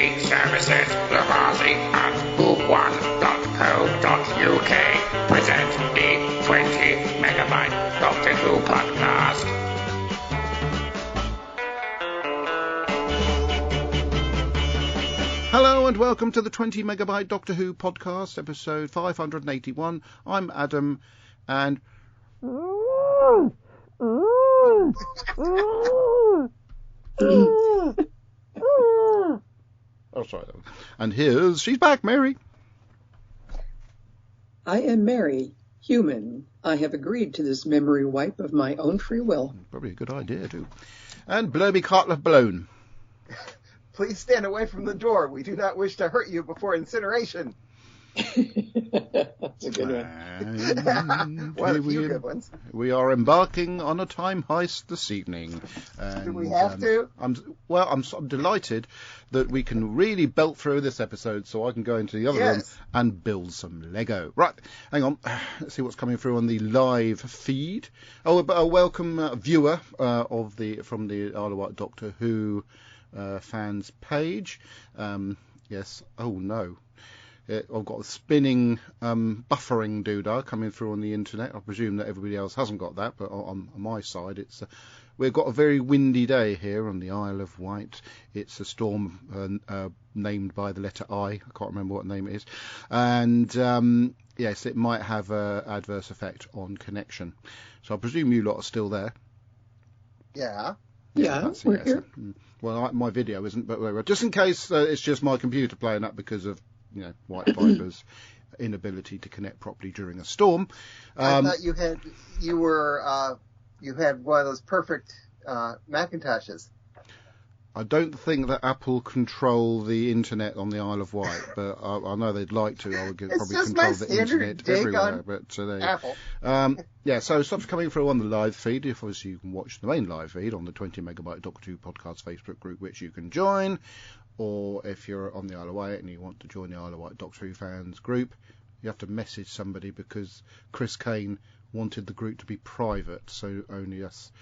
UK services, Lavazzi and Who1.co.uk present the 20 Megabyte Doctor Who podcast. Hello and welcome to the 20 Megabyte Doctor Who podcast, episode 581. I'm Adam and... Oh, sorry. And she's back, Mary. I am Mary, human. I have agreed to this memory wipe of my own free will. Probably a good idea, too. And Blurby Cartler Blown. Please stand away from the door. We do not wish to hurt you before incineration. That's a good one. One of the few good ones. We are embarking on a time heist this evening. And, do we have to? I'm delighted that we can really belt through this episode so I can go into the other room and build some Lego. Right, hang on. Let's see what's coming through on the live feed. Oh, a welcome viewer from the Isle of Wight Doctor Who fans page. Yes. Oh, no. I've got a spinning buffering doodah coming through on the internet. I presume that everybody else hasn't got that, but on my side, we've got a very windy day here on the Isle of Wight. It's a storm named by the letter I. I can't remember what name it is. And yes, it might have an adverse effect on connection. So I presume you lot are still there. Yeah. Yeah, we're here. Well, my video isn't, but just in case it's just my computer playing up because of White Viper's inability to connect properly during a storm. I thought you had one of those perfect Macintoshes. I don't think that Apple control the internet on the Isle of Wight, but I know they'd like to. I would probably control the internet everywhere. But Apple. So stuff's coming through on the live feed. If obviously you can watch the main live feed on the 20 Megabyte Doctor Who podcast Facebook group, which you can join. Or if you're on the Isle of Wight and you want to join the Isle of Wight Doctor Who fans group, you have to message somebody because Chris Kane wanted the group to be private, so only us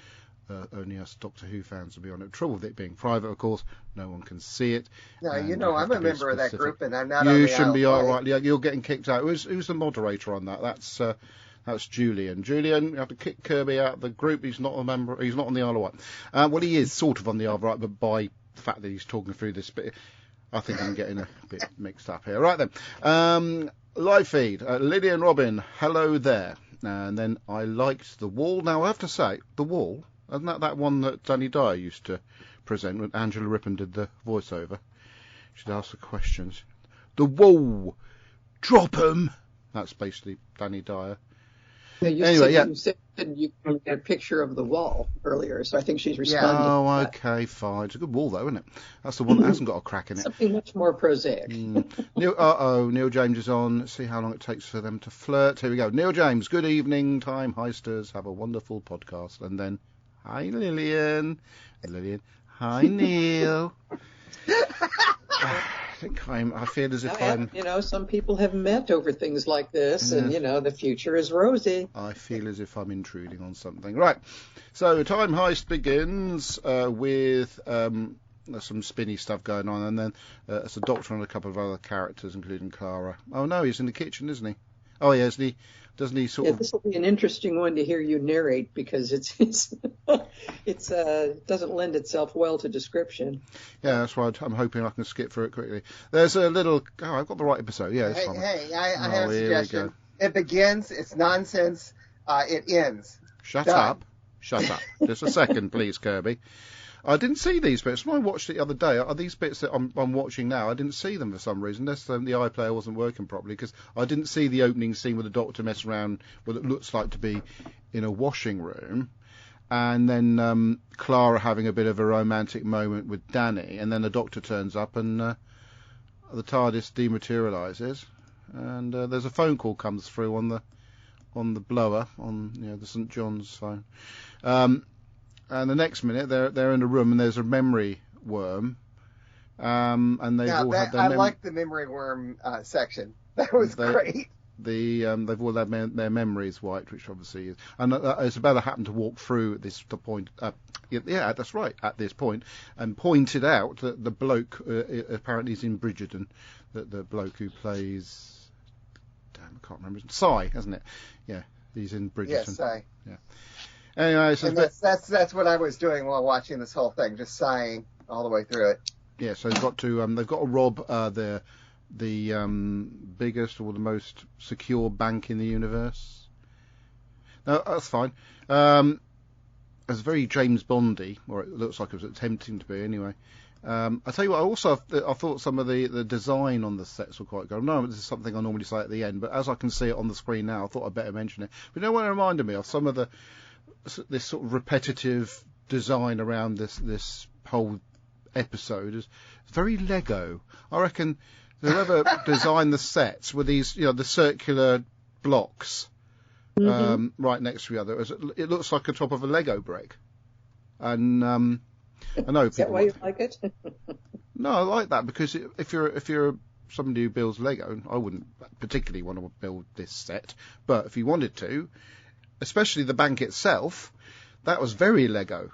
Doctor Who fans will be on it. The trouble with it being private, of course, no one can see it. No, I'm a member of that group, and I'm not on the Isle of Wight. You shouldn't be all right. Yeah, you're getting kicked out. Who's the moderator on that? That's Julian. Julian, you have to kick Kirby out of the group. He's not a member. He's not on the Isle of Wight. Well, he is sort of on the Isle of Wight, but by the fact that he's talking through this bit, I think I'm getting a bit mixed up here. Right then, live feed. Lydia and Robin, hello there. And then I liked The Wall. Now I have to say, The Wall, isn't that one that Danny Dyer used to present when Angela Rippon did the voiceover? She'd ask the questions. The Wall, drop 'em. That's basically Danny Dyer. You said you can get a picture of the wall earlier, so I think she's responding. Oh, okay, fine. It's a good wall, though, isn't it? That's the one that hasn't got a crack in it. Something much more prosaic. Neil James is on. Let's see how long it takes for them to flirt. Here we go. Neil James, good evening, time heisters. Have a wonderful podcast. And then, hi, Lillian. Lillian, hi, Neil. I feel as if I'm... some people have met over things like this, and, the future is rosy. I feel as if I'm intruding on something. Right, so Time Heist begins with some spinny stuff going on, and then it's a doctor and a couple of other characters, including Clara. Oh, no, he's in the kitchen, isn't he? Oh, yeah, doesn't he sort of... This will be an interesting one to hear you narrate, because it doesn't lend itself well to description. Yeah, that's right. I'm hoping I can skip through it quickly. There's a little... Oh, I've got the right episode. Yeah, it's fine. I have a suggestion. It begins, it's nonsense, it ends. Shut up. Just a second, please, Kirby. I didn't see these bits. When I watched it the other day, are these bits that I'm watching now, I didn't see them for some reason. Unless the iPlayer wasn't working properly, because I didn't see the opening scene with the Doctor messing around what it looks like to be in a washing room. And then Clara having a bit of a romantic moment with Danny. And then the Doctor turns up and the TARDIS dematerialises. And there's a phone call comes through on the blower, on the St. John's phone. And the next minute, they're in a room and there's a memory worm, and they've all had their. I like the memory worm section. That was great. they've all had their memories wiped, which obviously is, and Isabella happened to walk through this point. Yeah, that's right. At this point, and pointed out that the bloke apparently is in Bridgerton, that the bloke who plays, damn, I can't remember, Cy, hasn't it? Yeah, he's in Bridgerton. Yes, Cy. Yeah. Anyway, so and that's what I was doing while watching this whole thing, just sighing all the way through it. Yeah, so they've got to rob the biggest or the most secure bank in the universe. No, that's fine. It's very James Bondy, or it looks like it was attempting to be anyway. I tell you what, I thought some of the design on the sets were quite good. No, this is something I normally say at the end, but as I can see it on the screen now, I thought I'd better mention it. But you know what it reminded me of? Some of this sort of repetitive design around this whole episode is very Lego. I reckon whoever designed the sets with these, the circular blocks right next to each other, it looks like the top of a Lego brick. And I know is that why you like it? No, I like that because if you're somebody who builds Lego, I wouldn't particularly want to build this set, but if you wanted to, especially the bank itself, that was very Lego.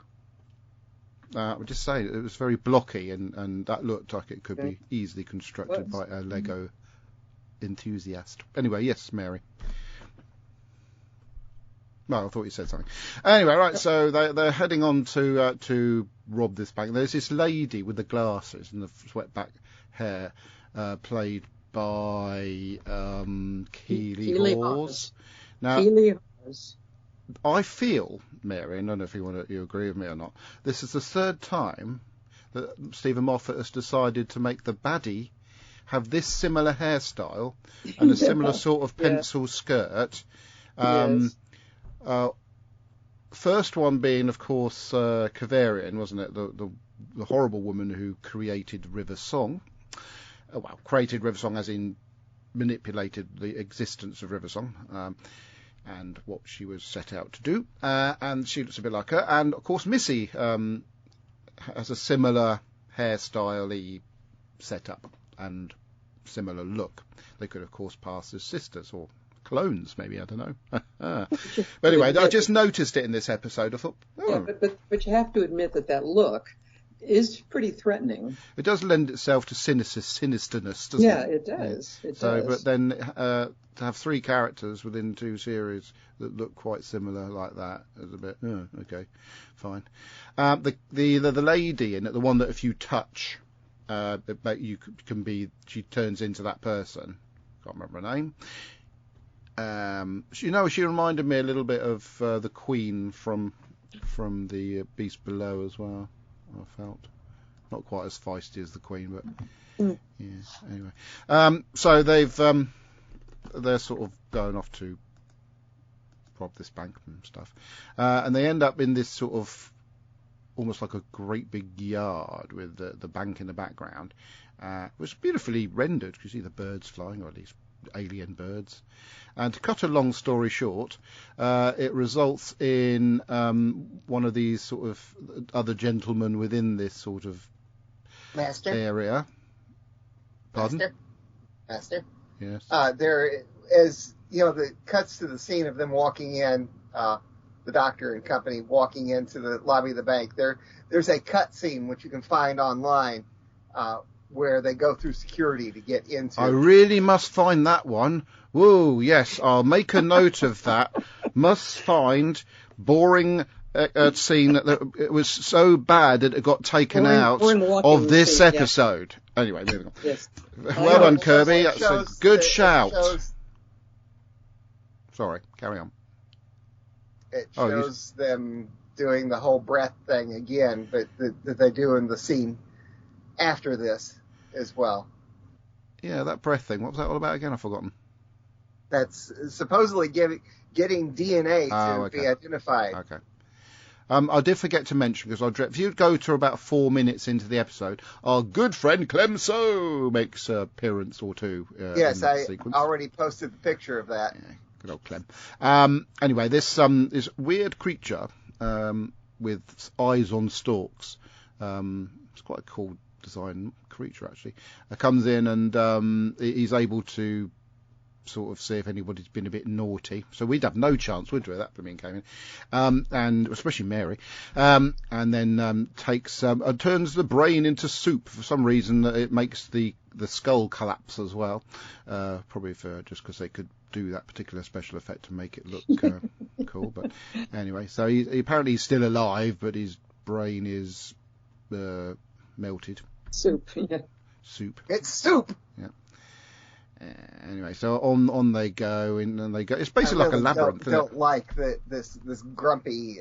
I would just say it was very blocky, and that looked like it could be easily constructed by a Lego enthusiast. Anyway, yes, Mary. Well, I thought you said something. Anyway, right, so they're heading on to rob this bank. There's this lady with the glasses and the swept-back hair, played by Keeley Hawes. Now, Keeley Hawes. I feel, Mary, and I don't know if you agree with me or not, this is the third time that Stephen Moffat has decided to make the baddie have this similar hairstyle and a similar sort of pencil skirt. Yes. First one being, of course, Kavarian, wasn't it? The horrible woman who created River Song. Well, created River Song as in manipulated the existence of River Song. And what she was set out to do, and she looks a bit like her. And of course, Missy has a similar hairstyle-y setup and similar look. They could, of course, pass as sisters or clones, maybe, I don't know. But anyway, I just noticed it in this episode. I thought, yeah, but you have to admit that look is pretty threatening. It does lend itself to sinisterness, doesn't it? Yeah, it does. It does. But then to have three characters within two series that look quite similar like that is a bit okay, fine. The lady in it, the one that if you touch, you can be. She turns into that person. Can't remember her name. She reminded me a little bit of the Queen from the Beast Below as well. I felt not quite as feisty as the Queen, but yeah. Anyway, so they're sort of going off to rob this bank and stuff, and they end up in this sort of almost like a great big yard with the bank in the background, which is beautifully rendered because you see the birds flying, or at least alien birds. And to cut a long story short, it results in one of these sort of other gentlemen within this sort of area. Pardon? Master. Yes. There is, the cuts to the scene of them walking in, the doctor and company walking into the lobby of the bank. There's a cut scene which you can find online, where they go through security to get into. I really must find that one. Whoa, yes, I'll make a note of that. Must find boring scene that it was so bad that it got taken out of this episode. Yeah. Anyway, moving on. Yes. Well done, Kirby. That's a good shout. Sorry, carry on. It shows them doing the whole breath thing again, but that they do in the scene after this as well. Yeah, that breath thing. What was that all about again? I've forgotten. That's supposedly getting DNA to be identified. Okay. I did forget to mention, because if you go to about 4 minutes into the episode, our good friend Clemso makes an appearance or two. Yes, in I sequence. already posted the picture of that. Yeah, good old Clem. Anyway, this weird creature with eyes on stalks. It's quite a cool design creature, actually. Comes in and he's able to sort of see if anybody's been a bit naughty. So we'd have no chance, would we? That woman came in, and especially Mary, and then turns the brain into soup. For some reason, it makes the skull collapse as well. Probably just because they could do that particular special effect to make it look cool. But anyway, so he apparently he's still alive, but his brain is melted. Soup. Yeah. Soup. It's soup. Yeah. Anyway, so on they go, and they go. It's basically like a labyrinth. Don't like this grumpy,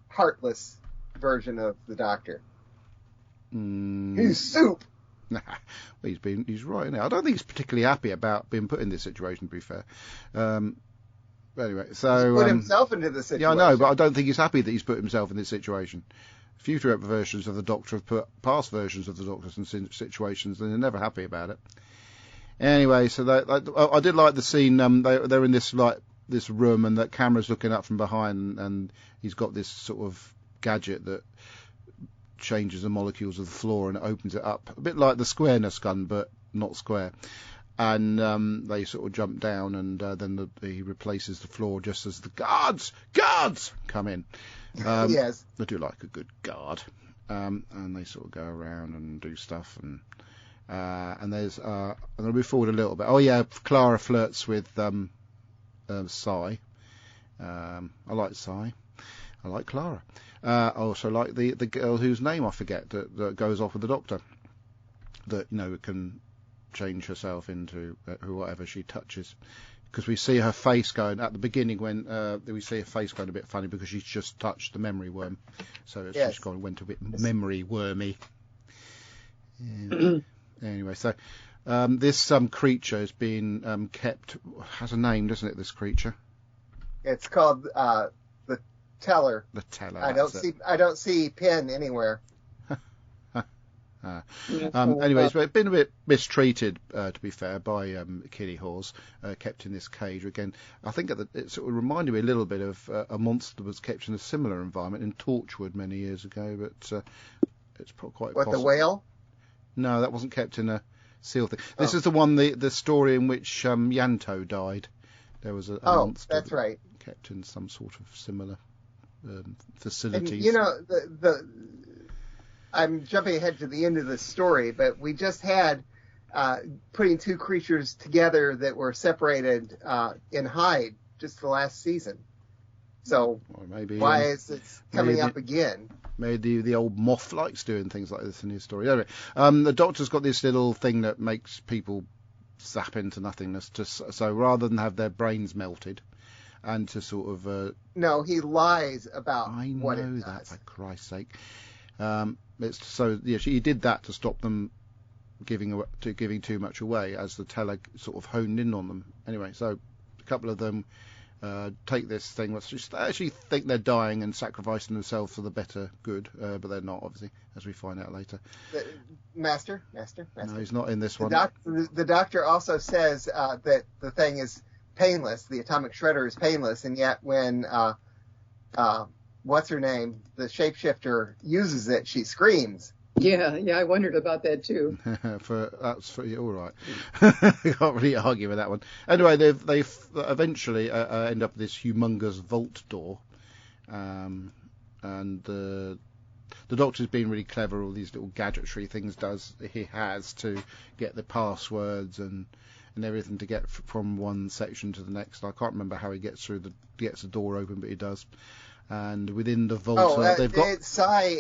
heartless version of the Doctor. He's soup. Nah, well, he's right now. I don't think he's particularly happy about being put in this situation, to be fair. Anyway, so he's put himself into the situation. Yeah, I know, but I don't think he's happy that he's put himself in this situation. Future versions of the Doctor have put past versions of the Doctors in situations, and they're never happy about it. Anyway, so I did like the scene. They're in this room, and that camera's looking up from behind, and he's got this sort of gadget that changes the molecules of the floor and it opens it up, a bit like the squareness gun, but not square. And they sort of jump down, and then he replaces the floor just as the guards come in. Yes, they do like a good guard, and they sort of go around and do stuff, and there's I'm going to move forward a little bit. Oh yeah, Clara flirts with Cy. I like Cy. I like Clara. I also like the girl whose name I forget that goes off with the Doctor. That can change herself into whatever she touches. Because we see her face going at the beginning when we see her face going a bit funny because she's just touched the memory worm, so it's just went a bit memory wormy. Yeah. Anyway, so this creature is being kept, has a name, doesn't it? This creature. It's called the Teller. The Teller. I don't see Pin anywhere. Anyway, it's been a bit mistreated, to be fair, by Kitty Hawes, kept in this cage again. I think it sort of reminded me a little bit of a monster that was kept in a similar environment in Torchwood many years ago, but it's quite possible. The whale? No, that wasn't kept in a sealed thing. This is the one, the story in which Yanto died. There was a monster that's right, kept in some sort of similar facilities. And, I'm jumping ahead to the end of the story, but we just had putting two creatures together that were separated in Hyde just the last season. So why is it coming up again? Maybe the old Moth likes doing things like this in his story. Anyway, the Doctor's got this little thing that makes people zap into nothingness. So rather than have their brains melted, and to sort of no, he lies about what it does. I know that, for Christ's sake. He did that to stop them giving too much away, as the Teller sort of honed in on them. Anyway, so a couple of them take this thing, which they actually think they're dying and sacrificing themselves for the better good, but they're not, obviously, as we find out later. Master. No, he's not in this one. The Doctor also says that the thing is painless, the atomic shredder is painless, and yet when what's her name, the shapeshifter, uses it, she screams. Yeah, I wondered about that too. That's for you, all right. I can't really argue with that one. Anyway, they eventually end up with this humongous vault door, and the Doctor's been really clever. All these little gadgetry things he has to get the passwords and everything to get from one section to the next. I can't remember how he gets the door open, but he does. And within the vault, they've got Cy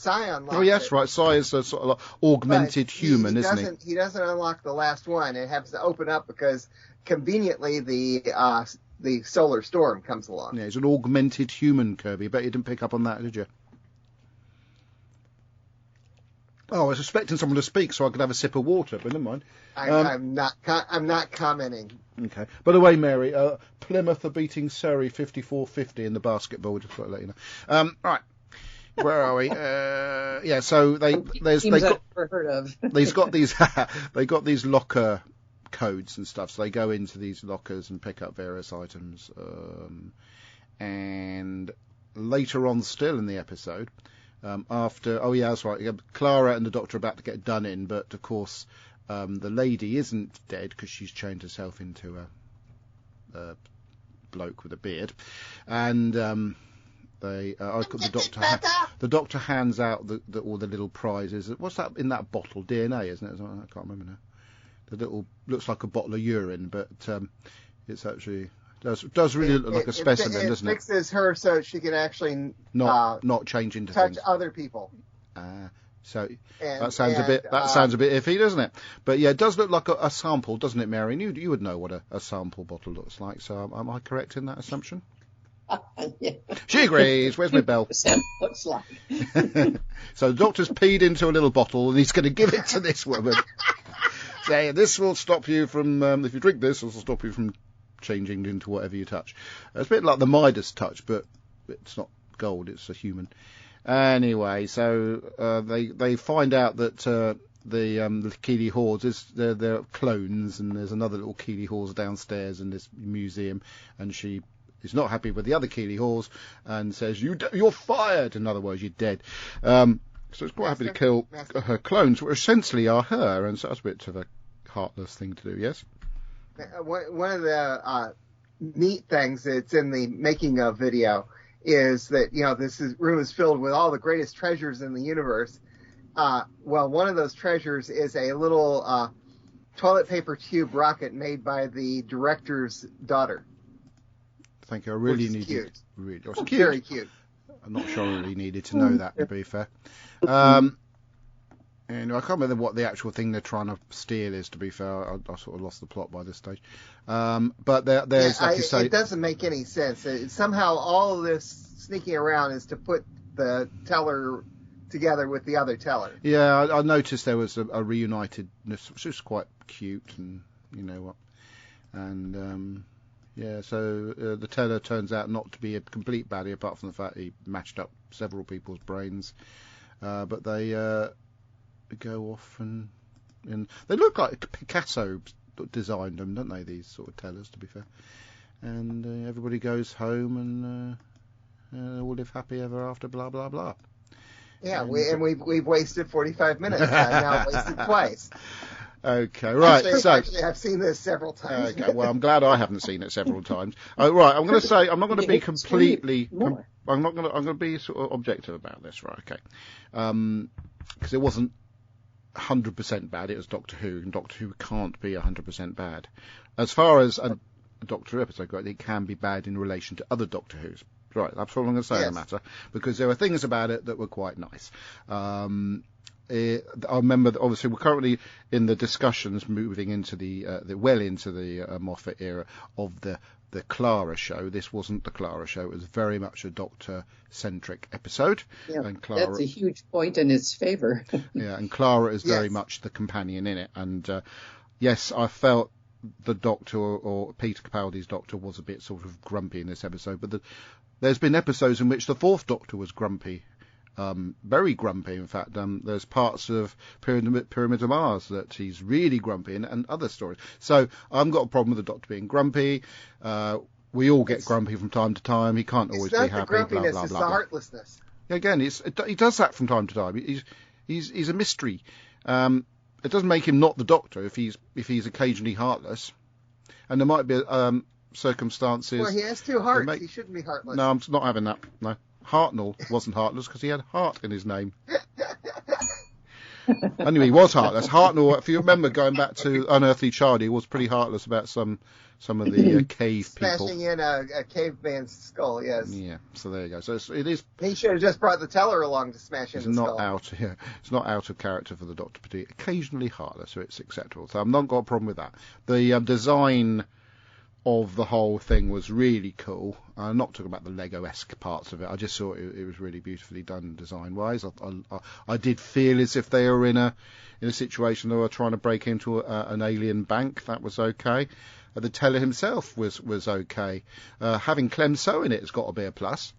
unlocks. Oh yes, right. Cy is a sort of like augmented human, isn't he? He doesn't unlock the last one. It has to open up because conveniently the solar storm comes along. Yeah, he's an augmented human, Kirby. Bet you didn't pick up on that, did you? Oh, I was expecting someone to speak so I could have a sip of water, but never mind. I'm not commenting. Okay. By the way, Mary, Plymouth are beating Surrey 54-50 in the basketball. Just to let you know. Right. Where are we? So they got these locker codes and stuff. So they go into these lockers and pick up various items. And later on, still in the episode. That's right. Clara and the Doctor are about to get done in, but of course, the lady isn't dead because she's changed herself into a bloke with a beard, and the doctor hands out all the little prizes. What's that in that bottle? DNA, isn't it? I can't remember now. The little looks like a bottle of urine, but it's actually does really look like a specimen, doesn't it? It fixes her so she can actually not change into touch things. other people. So that sounds a bit iffy, doesn't it? But yeah, it does look like a sample, doesn't it, Mary? And you would know what a sample bottle looks like. So am I correct in that assumption? Yeah. She agrees. Where's my bell? Looks like. So the doctor's peed into a little bottle and he's going to give it to this woman. Say, this will stop you from, if you drink this, this will stop you from changing into whatever you touch. It's a bit like the Midas touch, but it's not gold, it's a human. Anyway, so they find out that the Keeley Hawes they're clones, and there's another little Keeley Hawes downstairs in this museum, and she is not happy with the other Keeley Hawes and says, "You're fired." In other words, you're dead. So it's quite happy to kill her clones, which essentially are her, and so that's a bit of a heartless thing to do. Yes. One of the neat things that's in the making of video is that, this room is filled with all the greatest treasures in the universe. Well, one of those treasures is a little toilet paper tube rocket made by the director's daughter. Thank you. I really needed. Cute. Really, it was cute. Very cute. I'm not sure I really needed to know that, to be fair. And I can't remember what the actual thing they're trying to steal is, to be fair. I sort of lost the plot by this stage. But there's, like you say... It doesn't make any sense. Somehow all of this sneaking around is to put the teller together with the other teller. Yeah, I noticed there was a reunitedness, which was quite cute, and you know what. And, yeah, so the teller turns out not to be a complete baddie, apart from the fact he mashed up several people's brains. But they... go off and they look like Picasso designed them, don't they, these sort of tellers, to be fair. And everybody goes home and all live happy ever after, blah blah blah. Yeah, we've wasted 45 minutes. I've now wasted twice. Okay, right. Actually, I've seen this several times. Okay, well, I'm glad I haven't seen it several times. Right, I'm going to say I'm not going to be completely. I'm going to be sort of objective about this, right? Okay, because it wasn't 100% bad. It was Doctor Who, and Doctor Who can't be 100% bad. As far as a Doctor Who episode goes, it can be bad in relation to other Doctor Who's. Right, that's all I'm going to say on the matter, because there are things about it that were quite nice. I remember that obviously we're currently in the discussions moving into the Moffat era of the Clara show. This wasn't the Clara show. It was very much a Doctor-centric episode. Yeah, and Clara, that's a huge point in its favour. Yeah, and Clara is very much the companion in it. And yes, I felt the Doctor, or Peter Capaldi's Doctor, was a bit sort of grumpy in this episode. But there's been episodes in which the Fourth Doctor was grumpy. Very grumpy, in fact. There's parts of Pyramid of Mars that he's really grumpy in, and other stories. So I haven't got a problem with the Doctor being grumpy. We all get grumpy from time to time. He can't always be happy. It's not the grumpiness, it's the heartlessness. Again, he does that from time to time. He's a mystery. It doesn't make him not the Doctor if he's occasionally heartless. And there might be circumstances... Well, he has two hearts. He shouldn't be heartless. No, I'm not having that. No. Hartnell wasn't heartless because he had heart in his name. Anyway, he was heartless. Hartnell, if you remember going back to Unearthly Child, he was pretty heartless about some of the cave people. Smashing in a caveman's skull, yes. Yeah, so there you go. So it is. He should have just brought the teller along to smash in the skull. It's not out of character for the Doctor to be occasionally heartless, so it's acceptable. So I've not got a problem with that. The design of the whole thing was really cool. I'm not talking about the Lego-esque parts of it. I just thought it was really beautifully done design-wise. I did feel as if they were in a situation they were trying to break into an alien bank. That was okay. The teller himself was okay. Having Clemso in it has got to be a plus.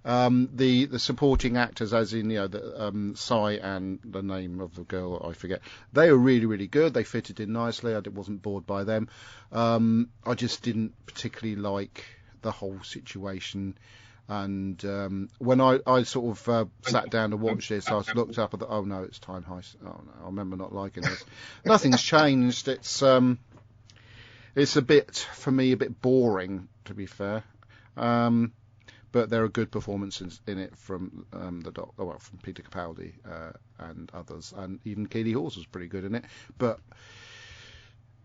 The supporting actors, as in Sai and the name of the girl I forget, they were really, really good. They fitted in nicely. I wasn't bored by them. I just didn't particularly like the whole situation. And when I sort of sat down to watch this, I looked up at the, oh no, it's Time Heist. Oh no, I remember not liking this. Nothing's changed. It's a bit, for me, a bit boring, to be fair. But there are good performances in it from from Peter Capaldi and others, and even Keely Hawes was pretty good in it. But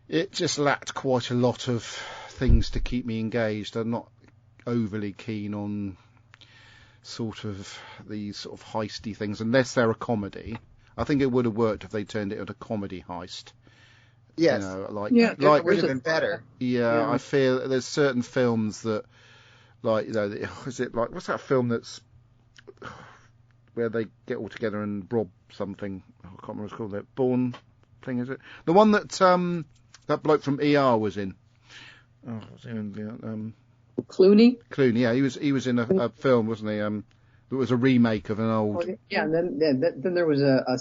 it just lacked quite a lot of things to keep me engaged. I'm not overly keen on sort of these sort of heisty things, unless they're a comedy. I think it would have worked if they turned it into a comedy heist. Yes. You know, like it would have been better. Yeah, I feel there's certain films that, like, you know, is it like, what's that film that's where they get all together and rob something? I can't remember what it's called. That Bourne thing, is it? The one that that bloke from ER was in. Oh, what's he in? Clooney, yeah, he was in a film, wasn't he? It was a remake of an old. Yeah, and then there was a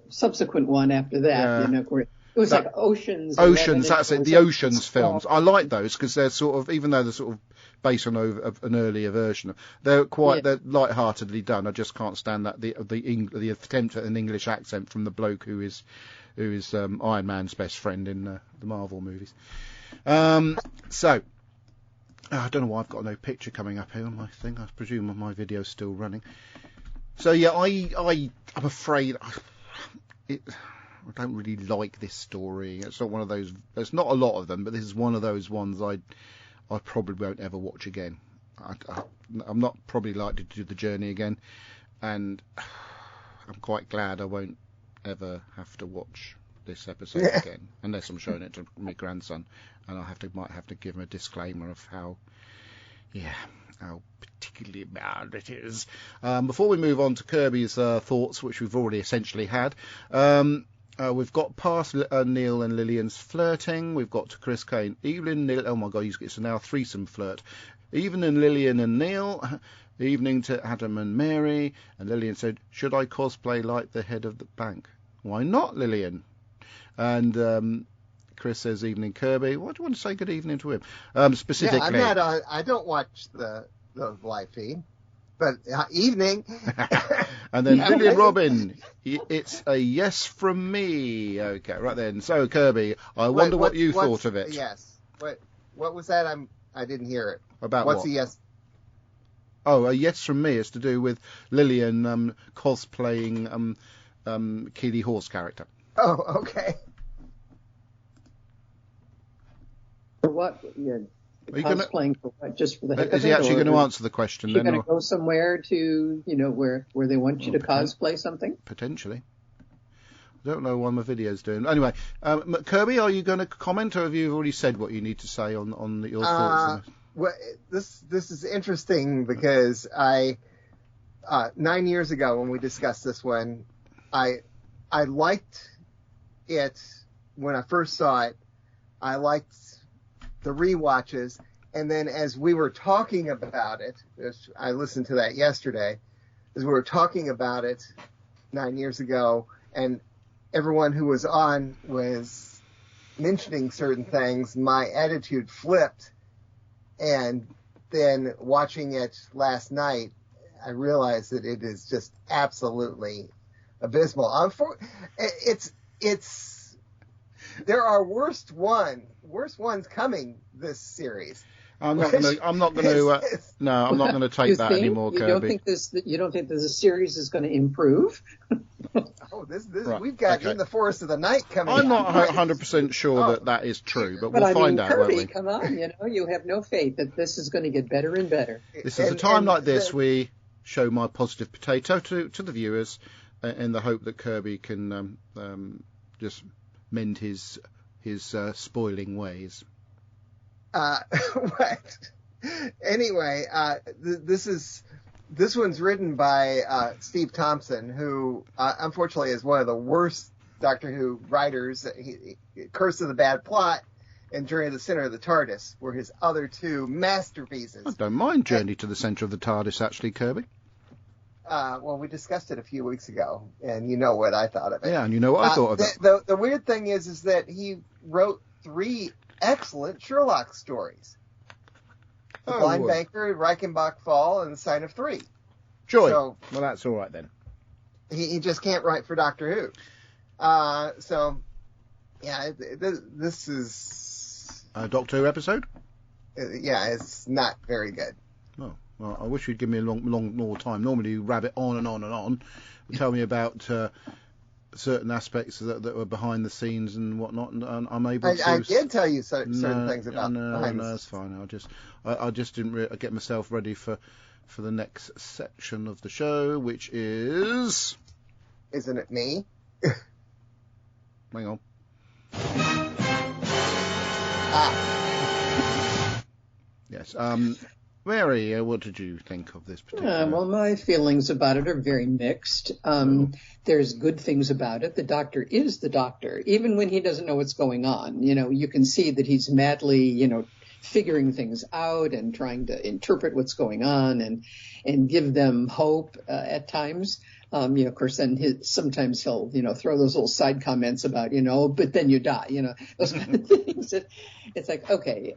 subsequent one after that. Yeah. You know, where it was like Oceans. That's it. The Oceans films. I like those because they're sort of, even though they're sort of based on an earlier version, they're light-heartedly done. I just can't stand that the attempt at an English accent from the bloke who is Iron Man's best friend in the Marvel movies. So. I don't know why I've got no picture coming up here on my thing. I presume my video's still running. So yeah, I'm afraid I don't really like this story. It's not one of those. There's not a lot of them, but this is one of those ones I probably won't ever watch again. I'm not probably likely to do the journey again, and I'm quite glad I won't ever have to watch this episode again, unless I'm showing it to my grandson, and might have to give him a disclaimer of how particularly bad it is. Before we move on to Kirby's thoughts, which we've already essentially had, we've got past Neil and Lillian's flirting. We've got to Chris Kane, Evelyn, Neil. Oh my God, it's now threesome flirt. Evening, Lillian and Neil. Evening to Adam and Mary. And Lillian said, "Should I cosplay like the head of the bank?" "Why not, Lillian?" And Chris says, "Evening, Kirby." What do you want to say good evening to him? Specifically. Yeah, I don't watch the live feed, but evening. And then Lillian Robin, it's a yes from me. Okay, right then. So Kirby, I wonder what you thought of it. Yes. What was that? I didn't hear it. About what's what? A yes? Oh, a yes from me is to do with Lillian cosplaying Keely Hawes' character. Oh, okay. For what? Yeah. Cosplaying for what? Just for the heck of it? Is he actually going to answer the question? You're going to go somewhere to, where they want you to cosplay something? Potentially. I don't know what my video's doing. Anyway, Kirby, are you going to comment, or have you already said what you need to say on your thoughts? Well, this is interesting because 9 years ago when we discussed this one, I liked it when I first saw it. I liked the rewatches, and then as we were talking about it, I listened to that yesterday, as we were talking about it 9 years ago, and everyone who was on was mentioning certain things, my attitude flipped, and then watching it last night, I realized that it is just absolutely abysmal. There are worse ones coming this series. I'm not going to take that anymore, Kirby. You don't think this series is going to improve? Right. We've got In the Forest of the Night coming. I'm not 100% sure that is true, but we'll find out, Kirby, won't we? Come on, you have no faith that this is going to get better and better. This is a time like this we show my positive potato to the viewers, in the hope that Kirby can just mend his spoiling ways. Anyway, this one's written by Steve Thompson, who unfortunately is one of the worst Doctor Who writers. Curse of the Bad Plot and Journey to the Center of the TARDIS were his other two masterpieces. I don't mind Journey to the Center of the TARDIS, actually, Kirby. Well, we discussed it a few weeks ago, and you know what I thought of it. Yeah, and you know what I thought of it. The weird thing is that he wrote 3 excellent Sherlock stories. The Blind Banker, Reichenbach Fall, and the Sign of Three. Joy. So, well, that's all right then. He just can't write for Doctor Who. This is... A Doctor Who episode? It's not very good. Oh, well, I wish you'd give me a long more time. Normally you rabbit on and on and on. Tell me about certain aspects that were behind the scenes and whatnot, and I'm able to... I did tell you certain things about behind the scenes. That's fine. I just didn't get myself ready for the next section of the show, which is... Isn't it me? Hang on. Yes. Mary, what did you think of this particular... well, my feelings about it are very mixed. There's good things about it. The Doctor is the Doctor, even when he doesn't know what's going on. You can see that he's madly, figuring things out and trying to interpret what's going on and give them hope at times. Of course, then sometimes he'll, throw those little side comments about, but then you die, those kind of things. It's like, okay.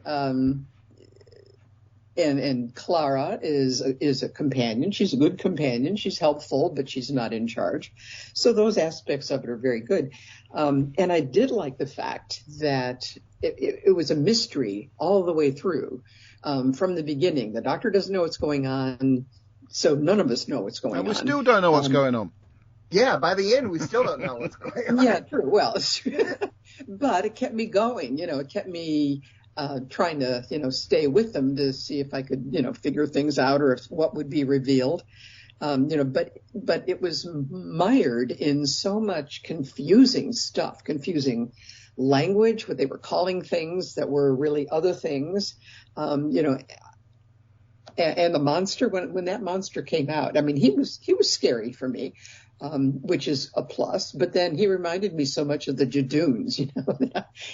And Clara is a companion. She's a good companion. She's helpful, but she's not in charge. So those aspects of it are very good. And I did like the fact that it was a mystery all the way through. From the beginning, the Doctor doesn't know what's going on. So none of us know what's going on. And we still don't know what's going on. Yeah, by the end, we still don't know what's going on. Yeah, true. Well, but it kept me going. It kept me trying to, stay with them to see if I could, figure things out or if what would be revealed. But it was mired in so much confusing stuff, confusing language, what they were calling things that were really other things, and the monster, when that monster came out, I mean, he was scary for me, which is a plus. But then he reminded me so much of the Jadoons,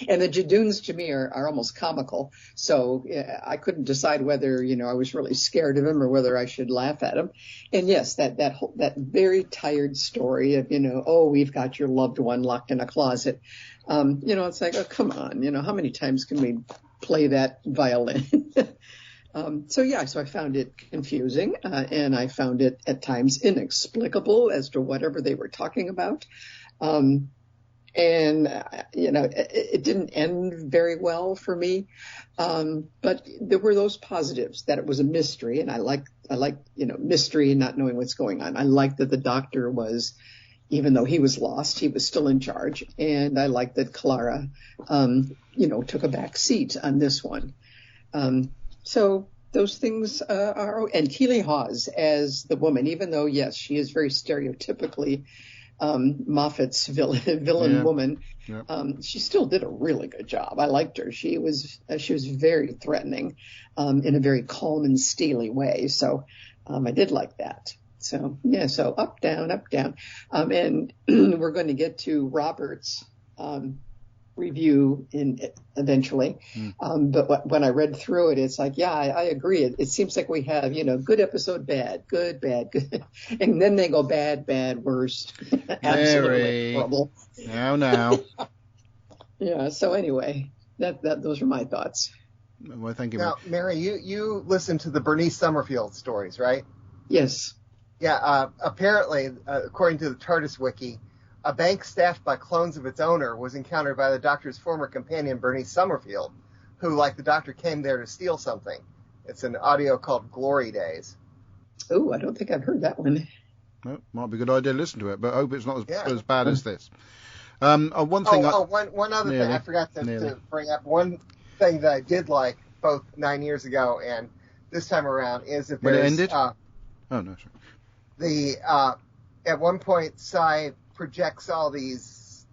and the Jadoons to me are almost comical. So I couldn't decide whether, I was really scared of him or whether I should laugh at him. And yes, that very tired story of, we've got your loved one locked in a closet. It's like, oh, come on, how many times can we play that violin? So I found it confusing, and I found it at times inexplicable as to whatever they were talking about. It didn't end very well for me. But there were those positives, that it was a mystery, and I like mystery and not knowing what's going on. I like that the Doctor was, even though he was lost, he was still in charge, and I like that Clara, took a back seat on this one. So those things are, and Keely Hawes as the woman, even though, yes, she is very stereotypically Moffat's villain woman, she still did a really good job. I liked her. She was very threatening in a very calm and steely way. So I did like that. So, so up, down, and we're going to get to Robert's review eventually. But when I read through it, it's like, I agree. It seems like we have, good episode, bad, good, and then they go bad, worst, absolutely horrible. Now. Yeah. So anyway, those are my thoughts. Well, thank you. Now, Mary, you listened to the Bernice Summerfield stories, right? Yes. Yeah. Apparently, according to the TARDIS wiki, a bank staffed by clones of its owner was encountered by the Doctor's former companion, Bernice Summerfield, who, like the Doctor, came there to steal something. It's an audio called Glory Days. Oh, I don't think I've heard that one. Well, might be a good idea to listen to it, but I hope it's not as bad as this. One other thing I forgot to bring up. One thing that I did like both 9 years ago and this time around is that when it ended? Oh, no, sorry. At one point, Cy projects all this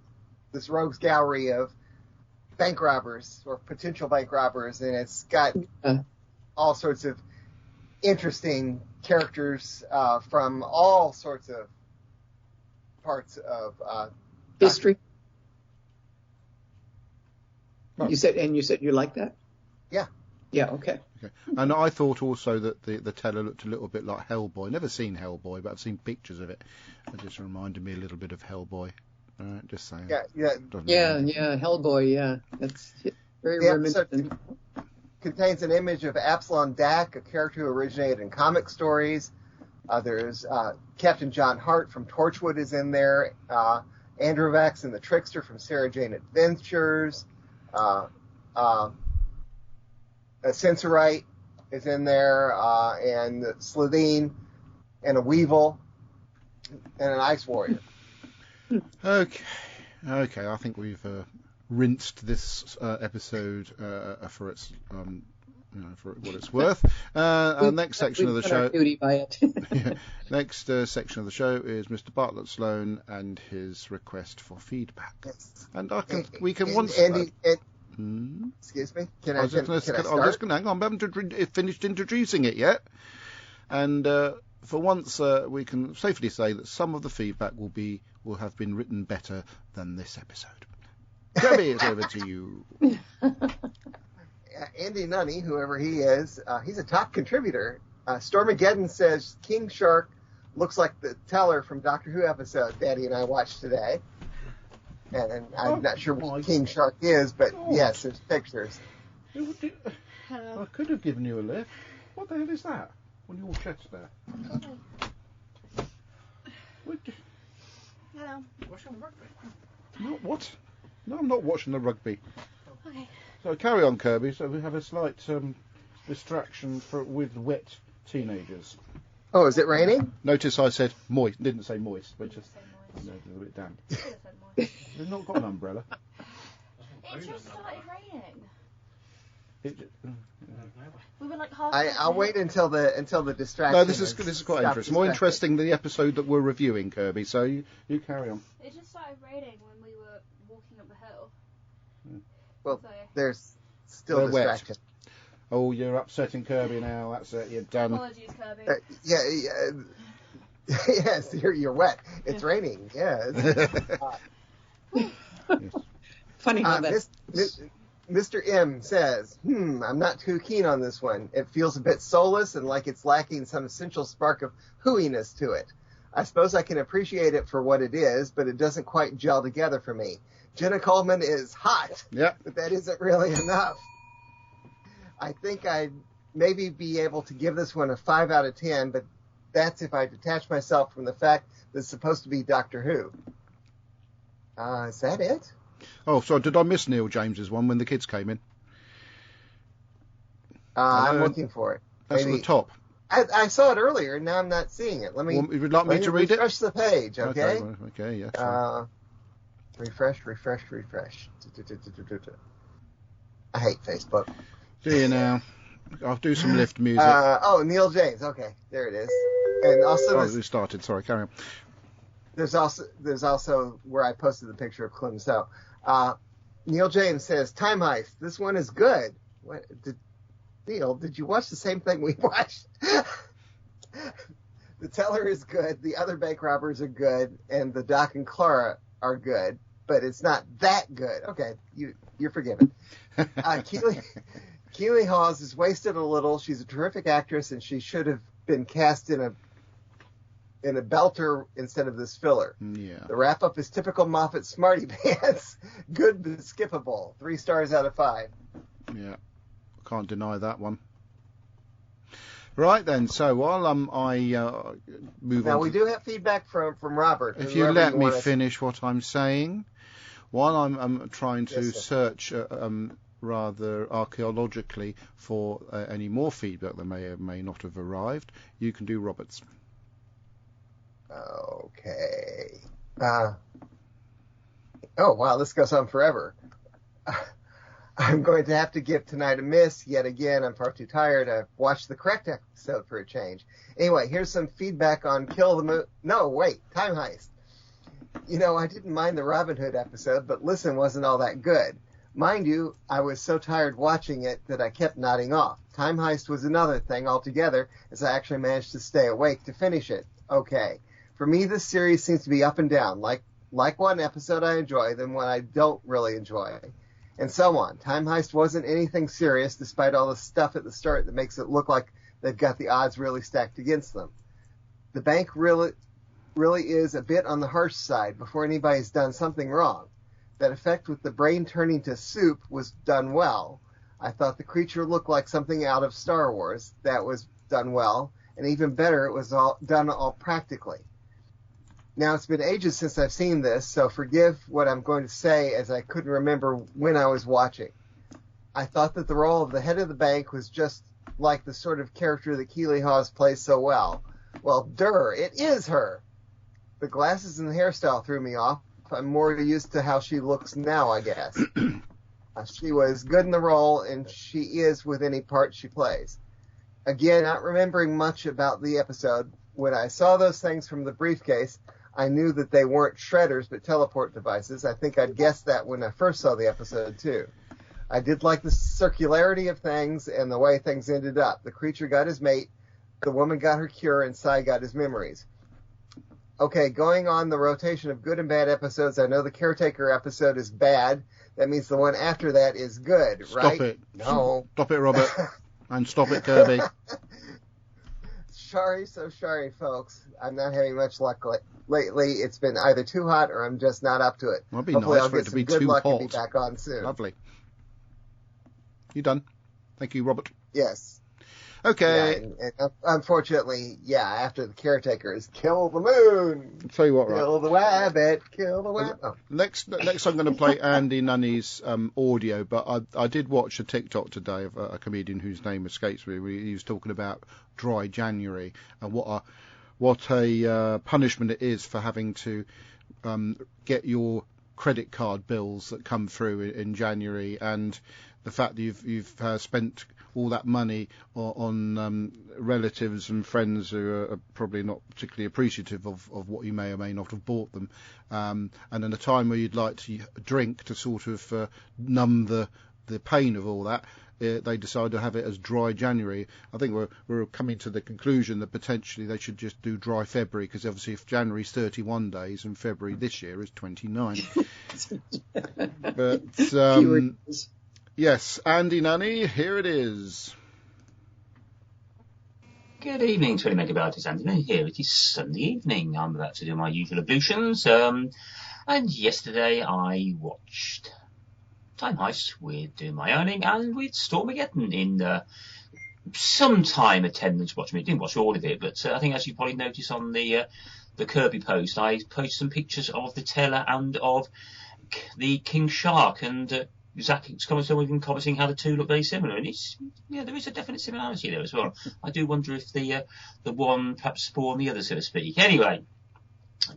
rogues gallery of bank robbers or potential bank robbers, and it's got all sorts of interesting characters from all sorts of parts of history. You said you like that? Yeah. Yeah. Okay. And I thought also that the teller looked a little bit like Hellboy. Never seen Hellboy, but I've seen pictures of it. It just reminded me a little bit of Hellboy. Just saying. Yeah. Hellboy. Yeah, that's very reminiscent. contains an image of Absalom Dack, a character who originated in comic stories. There's Captain John Hart from Torchwood is in there. Androvax and the Trickster from Sarah Jane Adventures. A Sensorite is in there, and Slitheen, and a Weevil, and an Ice Warrior. Okay. I think we've rinsed this episode for its, for what it's worth. Our next section of the show. By it. Yeah, next section of the show is Mr. Bartlett Sloan and his request for feedback. Yes. And we can once. Excuse me. Can I I'm just going to hang on. I haven't finished introducing it yet. And for once, we can safely say that some of the feedback will have been written better than this episode. Kirby, it's over to you. Andy Nunny, whoever he is, he's a top contributor. Stormageddon says King Shark looks like the teller from Doctor Who episode Daddy and I watched today. And I'm not sure what King Shark is, but yes, there's pictures. I could have given you a lift. What the hell is that on your chest there? Hello. Watching the rugby. No, what? No, I'm not watching the rugby. Okay. So carry on, Kirby. So we have a slight distraction with wet teenagers. Oh, is it raining? Notice I said moist. Didn't say moist, but just Say moist. a little bit damp. Should have said moist. They've not got an umbrella. It just started raining. It, We were like half. I'll wait until the distraction. no, this is quite interesting. More interesting than the episode that we're reviewing, Kirby. So you carry on. It just started raining when we were walking up the hill. Well, So, there's still We're wet. distraction. Oh, you're upsetting Kirby now. That's it. You're done. apologies, Kirby. Yes, you're wet. It's raining. Yeah. Funny how that. Mr. M says, I'm not too keen on this one. It feels a bit soulless and like it's lacking some essential spark of hooiness to it. I suppose I can appreciate it for what it is, but it doesn't quite gel together for me. Jenna Coleman is hot, but that isn't really enough. I think I'd maybe be able to give this one a 5 out of 10, but that's if I detach myself from the fact that it's supposed to be Doctor Who. Is that it? Oh, sorry, did I miss Neil James's one when the kids came in? I'm looking for it. That's at the top. I saw it earlier, and now I'm not seeing it. Would you like me to read it? Refresh the page, okay? Okay, yeah. Refresh. I hate Facebook. See you now. I'll do some lift music. Neil James. Okay, there it is. And also, we started. Sorry, carry on. There's also where I posted the picture of Clem. So, Neil James says, Time Heist. This one is good. Neil, did you watch the same thing we watched? The teller is good. The other bank robbers are good. And the Doc and Clara are good. But it's not that good. Okay, you're forgiven. Keely Hawes is wasted a little. She's a terrific actress, and she should have been cast in a belter instead of this filler. Yeah. The wrap-up is typical Moffat smarty pants. Good but skippable. 3 stars out of 5. Yeah, can't deny that one. Right then, so while I move on. Now we do have feedback from Robert. If you let me finish what I'm saying, while I'm trying to search rather archaeologically for any more feedback that may or may not have arrived, you can do Robert's. Okay. Oh, wow, this goes on forever. I'm going to have to give tonight a miss. Yet again, I'm far too tired. I've watched the correct episode for a change. Anyway, here's some feedback on Kill the Moon. No, wait, Time Heist. I didn't mind the Robin Hood episode, but Listen wasn't all that good. Mind you, I was so tired watching it that I kept nodding off. Time Heist was another thing altogether, as I actually managed to stay awake to finish it. Okay. For me, this series seems to be up and down, like one episode I enjoy, then one I don't really enjoy, and so on. Time Heist wasn't anything serious, despite all the stuff at the start that makes it look like they've got the odds really stacked against them. The bank really is a bit on the harsh side before anybody's done something wrong. That effect with the brain turning to soup was done well. I thought the creature looked like something out of Star Wars. That was done well, and even better, it was all done practically. Now, it's been ages since I've seen this, so forgive what I'm going to say, as I couldn't remember when I was watching. I thought that the role of the head of the bank was just like the sort of character that Keeley Hawes plays so well. Well, it is her. The glasses and the hairstyle threw me off. I'm more used to how she looks now, I guess. She was good in the role, and she is with any part she plays. Again, not remembering much about the episode, when I saw those things from the briefcase, I knew that they weren't shredders but teleport devices. I think I'd guessed that when I first saw the episode, too. I did like the circularity of things and the way things ended up. The creature got his mate, the woman got her cure, and Cy got his memories. Okay, going on the rotation of good and bad episodes, I know the Caretaker episode is bad. That means the one after that is good, right? Stop it. No. Stop it, Robert. And stop it, Kirby. Sorry, folks. I'm not having much luck lately. It's been either too hot or I'm just not up to it. Well, it'd be Hopefully nice I'll for get it to some be good too luck hot. and be back on soon. Lovely. You done? Thank you, Robert. Yes. Okay. Yeah, and unfortunately, after the Caretakers, kill the moon. I'll tell you what, right. Kill the rabbit. Kill the rabbit. Oh. Next I'm going to play Andy Nunny's audio, but I did watch a TikTok today of a comedian whose name escapes me. He was talking about dry January and what a punishment it is for having to get your credit card bills that come through in January, and the fact that you've spent all that money on relatives and friends who are probably not particularly appreciative of what you may or may not have bought them, and in a time where you'd like to drink to sort of numb the pain of all that, they decide to have it as dry January. I think we're coming to the conclusion that potentially they should just do dry February, because obviously if January's 31 days and February this year is 29. But yes, Andy Nunny, here it is. Good evening, 20 Megabytes. Andy Nunny here. It is Sunday evening. I'm about to do my usual ablutions. And yesterday I watched Time Heist with Doing My Earning and with Stormageddon in some time attendance watching me. Didn't watch all of it, but I think, as you probably noticed on the Kirby post, I posted some pictures of the Taylor and of the King Shark, and Zach is commenting how the two look very similar, and there is a definite similarity there as well. I do wonder if the one perhaps spawned the other, so to speak. Anyway,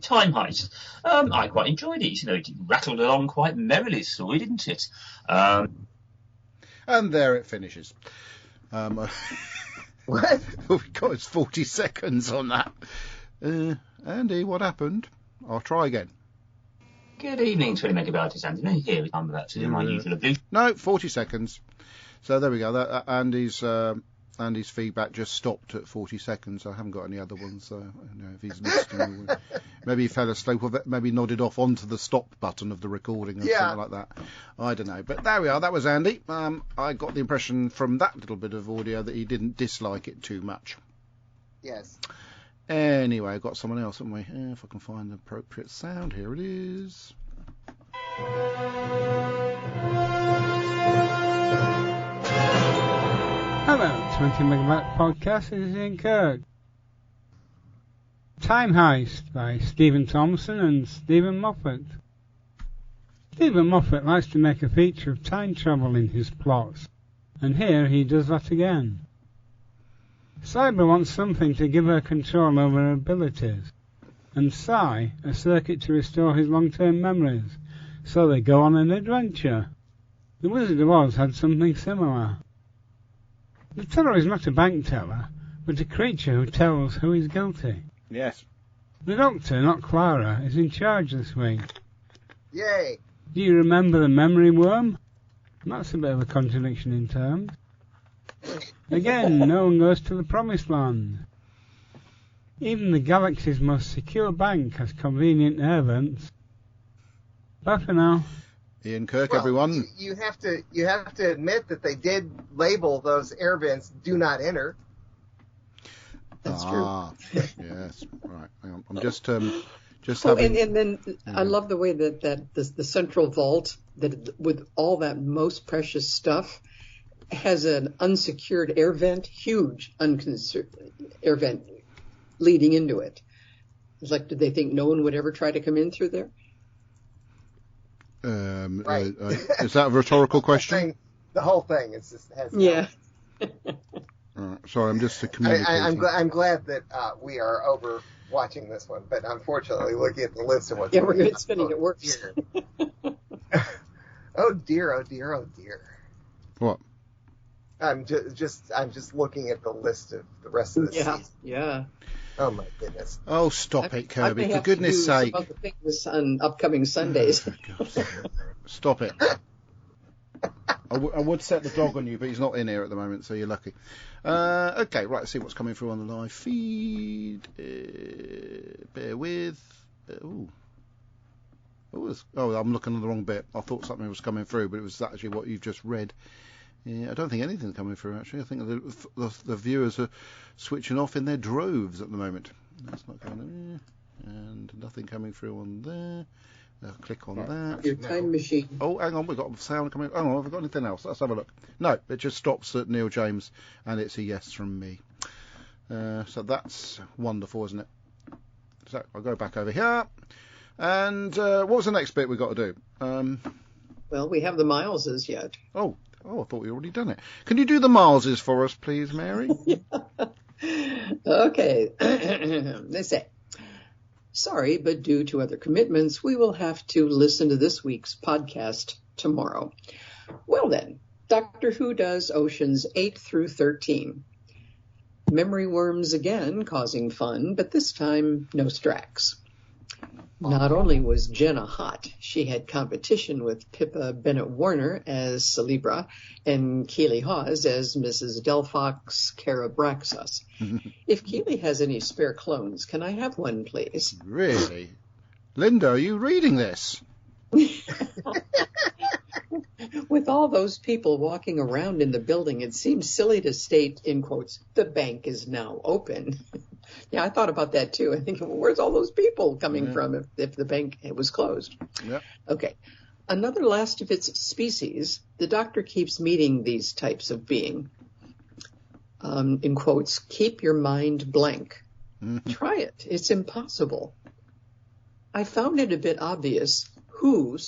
Time Heist. I quite enjoyed it. It rattled along quite merrily, the story, didn't it? And there it finishes. What? We've got 40 seconds on that. Andy, what happened? I'll try again. Good evening, 20 Megabytes. Andy here. I'm about to do my usual abuse. No, 40 seconds. So there we go. Andy's feedback just stopped at 40 seconds. I haven't got any other ones, so if he's listening, maybe he fell asleep, or maybe nodded off onto the stop button of the recording or something like that. I don't know. But there we are. That was Andy. I got the impression from that little bit of audio that he didn't dislike it too much. Yes. Anyway, I've got someone else, haven't we? If I can find the appropriate sound, here it is. Hello, 20 Megabyte Podcast. This is Ian Kirk. Time Heist by Stephen Thompson and Stephen Moffat. Stephen Moffat likes to make a feature of time travel in his plots, and here he does that again. Cyber wants something to give her control over her abilities, and Cy a circuit to restore his long-term memories, so they go on an adventure. The Wizard of Oz had something similar. The teller is not a bank teller, but a creature who tells who is guilty. Yes. The Doctor, not Clara, is in charge this week. Yay! Do you remember the memory worm? That's a bit of a contradiction in terms. Again, no one goes to the Promised Land. Even the galaxy's most secure bank has convenient air vents. Bye for now. Ian Kirk, everyone. You have to admit that they did label those air vents "Do Not Enter." That's true. Yes. Right. Hang on. I'm just having. And then I love the way that the central vault, that with all that most precious stuff, has an unsecured air vent, huge air vent leading into it. It's like, did they think no one would ever try to come in through there? Right. Is that a rhetorical question? The whole thing is just has. Yeah. Sorry, I'm just communicating. I'm glad that we are over watching this one, but unfortunately, looking at the list of what's Yeah, we're spinning it worse. Oh dear, oh dear, oh dear. What? I'm just looking at the list of the rest of the season. Yeah. Oh my goodness. Oh, stop it, Kirby! I For goodness' sake! Some other things on upcoming Sundays. Stop it! I would set the dog on you, but he's not in here at the moment, so you're lucky. Okay, right. Let's see what's coming through on the live feed. Bear with. I'm looking at the wrong bit. I thought something was coming through, but it was actually what you've just read. I don't think anything's coming through, actually. I think the viewers are switching off in their droves at the moment. That's not going there. And nothing coming through on there. Click on that. Your time machine. Oh, hang on. We've got sound coming. Oh, have I got anything else? Let's have a look. No, it just stops at Neil James, and it's a yes from me. So that's wonderful, isn't it? So I'll go back over here. And what was the next bit we've got to do? Well, we have the Mileses yet. Oh, I thought we already done it. Can you do the Mileses for us, please, Mary? Okay. They say, sorry, but due to other commitments, we will have to listen to this week's podcast tomorrow. Well then, Doctor Who does Oceans 8 through 13. Memory worms again, causing fun, but this time no Strax. Not only was Jenna hot, she had competition with Pippa Bennett-Warner as Celebra and Keely Hawes as Mrs. Delphox Carabraxos. If Keely has any spare clones, can I have one, please? Really? Linda, are you reading this? With all those people walking around in the building, it seems silly to state, in quotes, the bank is now open. Yeah, I thought about that too. I think, well, where's all those people coming from if the bank was closed? Yeah. Okay. Another last of its species, the Doctor keeps meeting these types of being. In quotes, keep your mind blank. Try it. It's impossible. I found it a bit obvious who,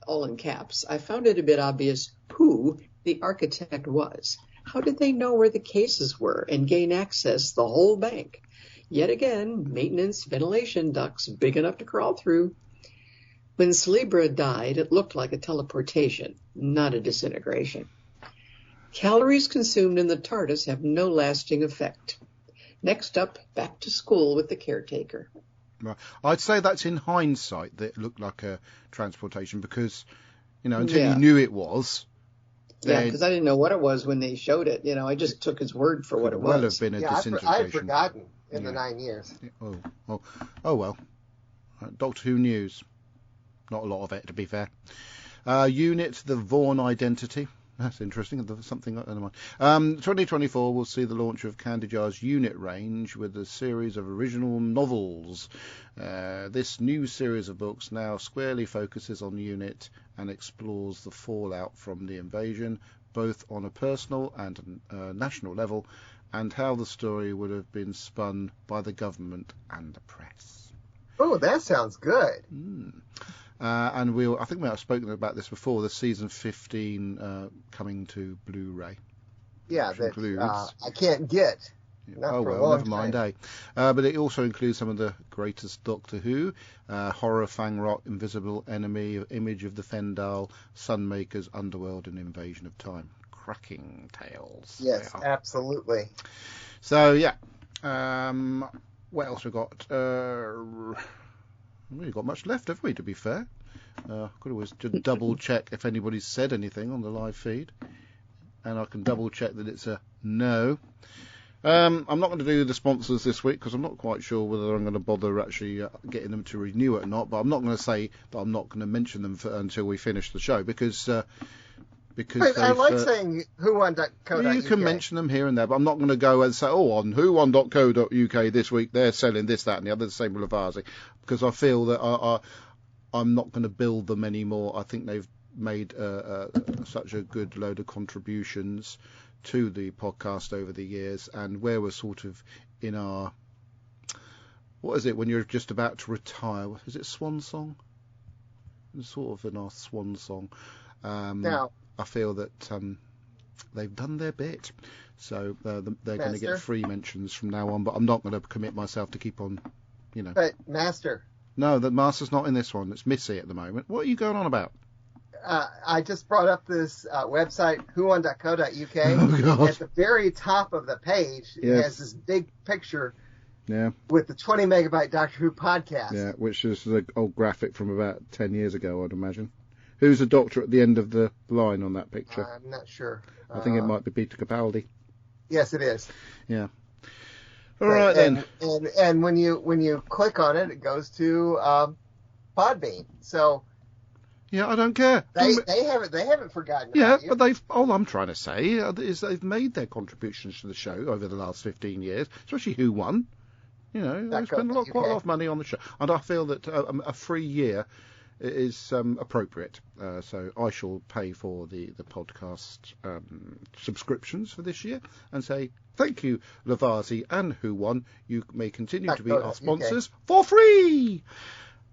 all in caps, I found it a bit obvious who the architect was. How did they know where the cases were and gain access the whole bank? Yet again, maintenance ventilation ducts big enough to crawl through. When Celebra died, it looked like a teleportation, not a disintegration. Calories consumed in the TARDIS have no lasting effect. Next up, back to school with the caretaker. Right. I'd say that's in hindsight that it looked like a transportation because, until you knew it was. Yeah, because I didn't know what it was when they showed it. I just took his word for what it was. Well, have been a disintegration. I had forgotten in the 9 years. Oh well. Doctor Who news. Not a lot of it, to be fair. Unit, the Vaughan identity. That's interesting. Something like that. 2024 will see the launch of Candy Jar's Unit range with a series of original novels. This new series of books now squarely focuses on Unit and explores the fallout from the invasion, both on a personal and national level, and how the story would have been spun by the government and the press. Oh, that sounds good. And I think we have spoken about this before, the season 15 coming to Blu-ray. Yeah, that I can't get. Never mind, eh? But it also includes some of the greatest Doctor Who, Horror, Fang Rock, Invisible Enemy, Image of the Fendal, Sunmakers, Underworld, and Invasion of Time. Cracking tales. Yes, absolutely. So, yeah. What else we got? We've got much left, have we, to be fair? Could always just double check if anybody's said anything on the live feed. And I can double check that it's a no. I'm not going to do the sponsors this week because I'm not quite sure whether I'm going to bother actually getting them to renew it or not. But I'm not going to say that I'm not going to mention them until we finish the show because I like saying whon.co.uk. You can mention them here and there, but I'm not going to go and say, on whon.co.uk this week they're selling this, that, and the other, the same with Lavazzi, because I feel that I'm not going to build them anymore. I think made such a good load of contributions to the podcast over the years, and where we're sort of in our, what is it when you're just about to retire? Is it swan song? It's sort of in our swan song. Now, I feel that they've done their bit, so they're going to get free mentions from now on. But I'm not going to commit myself to keep on, you know. But Master. No, the Master's not in this one. It's Missy at the moment. What are you going on about? I just brought up this website, whowon.co.uk. Oh, God. At the very top of the page, it has this big picture with the 20 megabyte Doctor Who podcast. Yeah, which is the old graphic from about 10 years ago, I'd imagine. Who's the Doctor at the end of the line on that picture? I'm not sure. I think it might be Peter Capaldi. Yes, it is. Yeah. All right, then. And when you click on it, it goes to Podbean. So. Yeah, I don't care. They haven't forgotten about you. But all I'm trying to say is they've made their contributions to the show over the last 15 years, especially Who Won. You know, they spend quite a lot of money on the show, and I feel that a free year is appropriate. So I shall pay for the podcast subscriptions for this year and say thank you, Lavazzi and Who Won. You may continue to be our sponsors for free.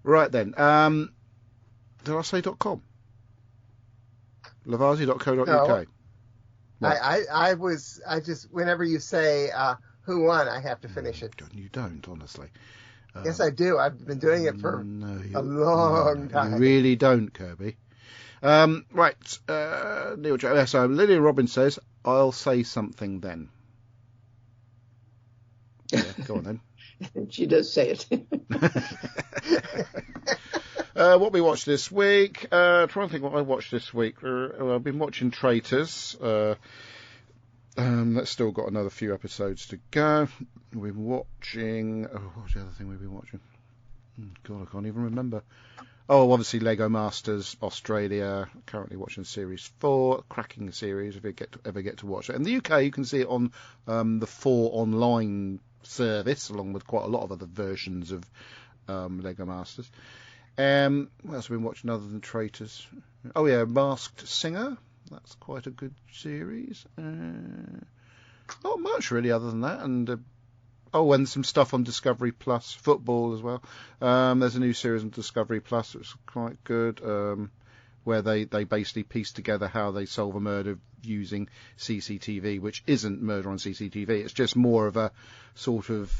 Right then. Did I say .com? Lavazzi.co.uk. No. I just whenever you say Who Won, I have to finish it. You don't, honestly. Yes, I do. I've been doing it for a long time. You really don't, Kirby. Right. Neil Joe. So Lydia Robbins says, I'll say something then. Yeah, go on then. She does say it. What we watched this week? Trying to think what I watched this week. I've been watching Traitors. That's still got another few episodes to go. We've been watching. What's the other thing we've been watching? God, I can't even remember. Oh, obviously Lego Masters Australia. Currently watching Series 4, cracking series. If you ever get to watch it in the UK, you can see it on the 4 online service, along with quite a lot of other versions of Lego Masters. What else have we been watching other than Traitors? Oh yeah, Masked Singer. That's quite a good series. Not much really other than that. And and some stuff on Discovery Plus, football as well. There's a new series on Discovery Plus that's quite good, where they basically piece together how they solve a murder using CCTV, which isn't murder on CCTV. It's just more of a sort of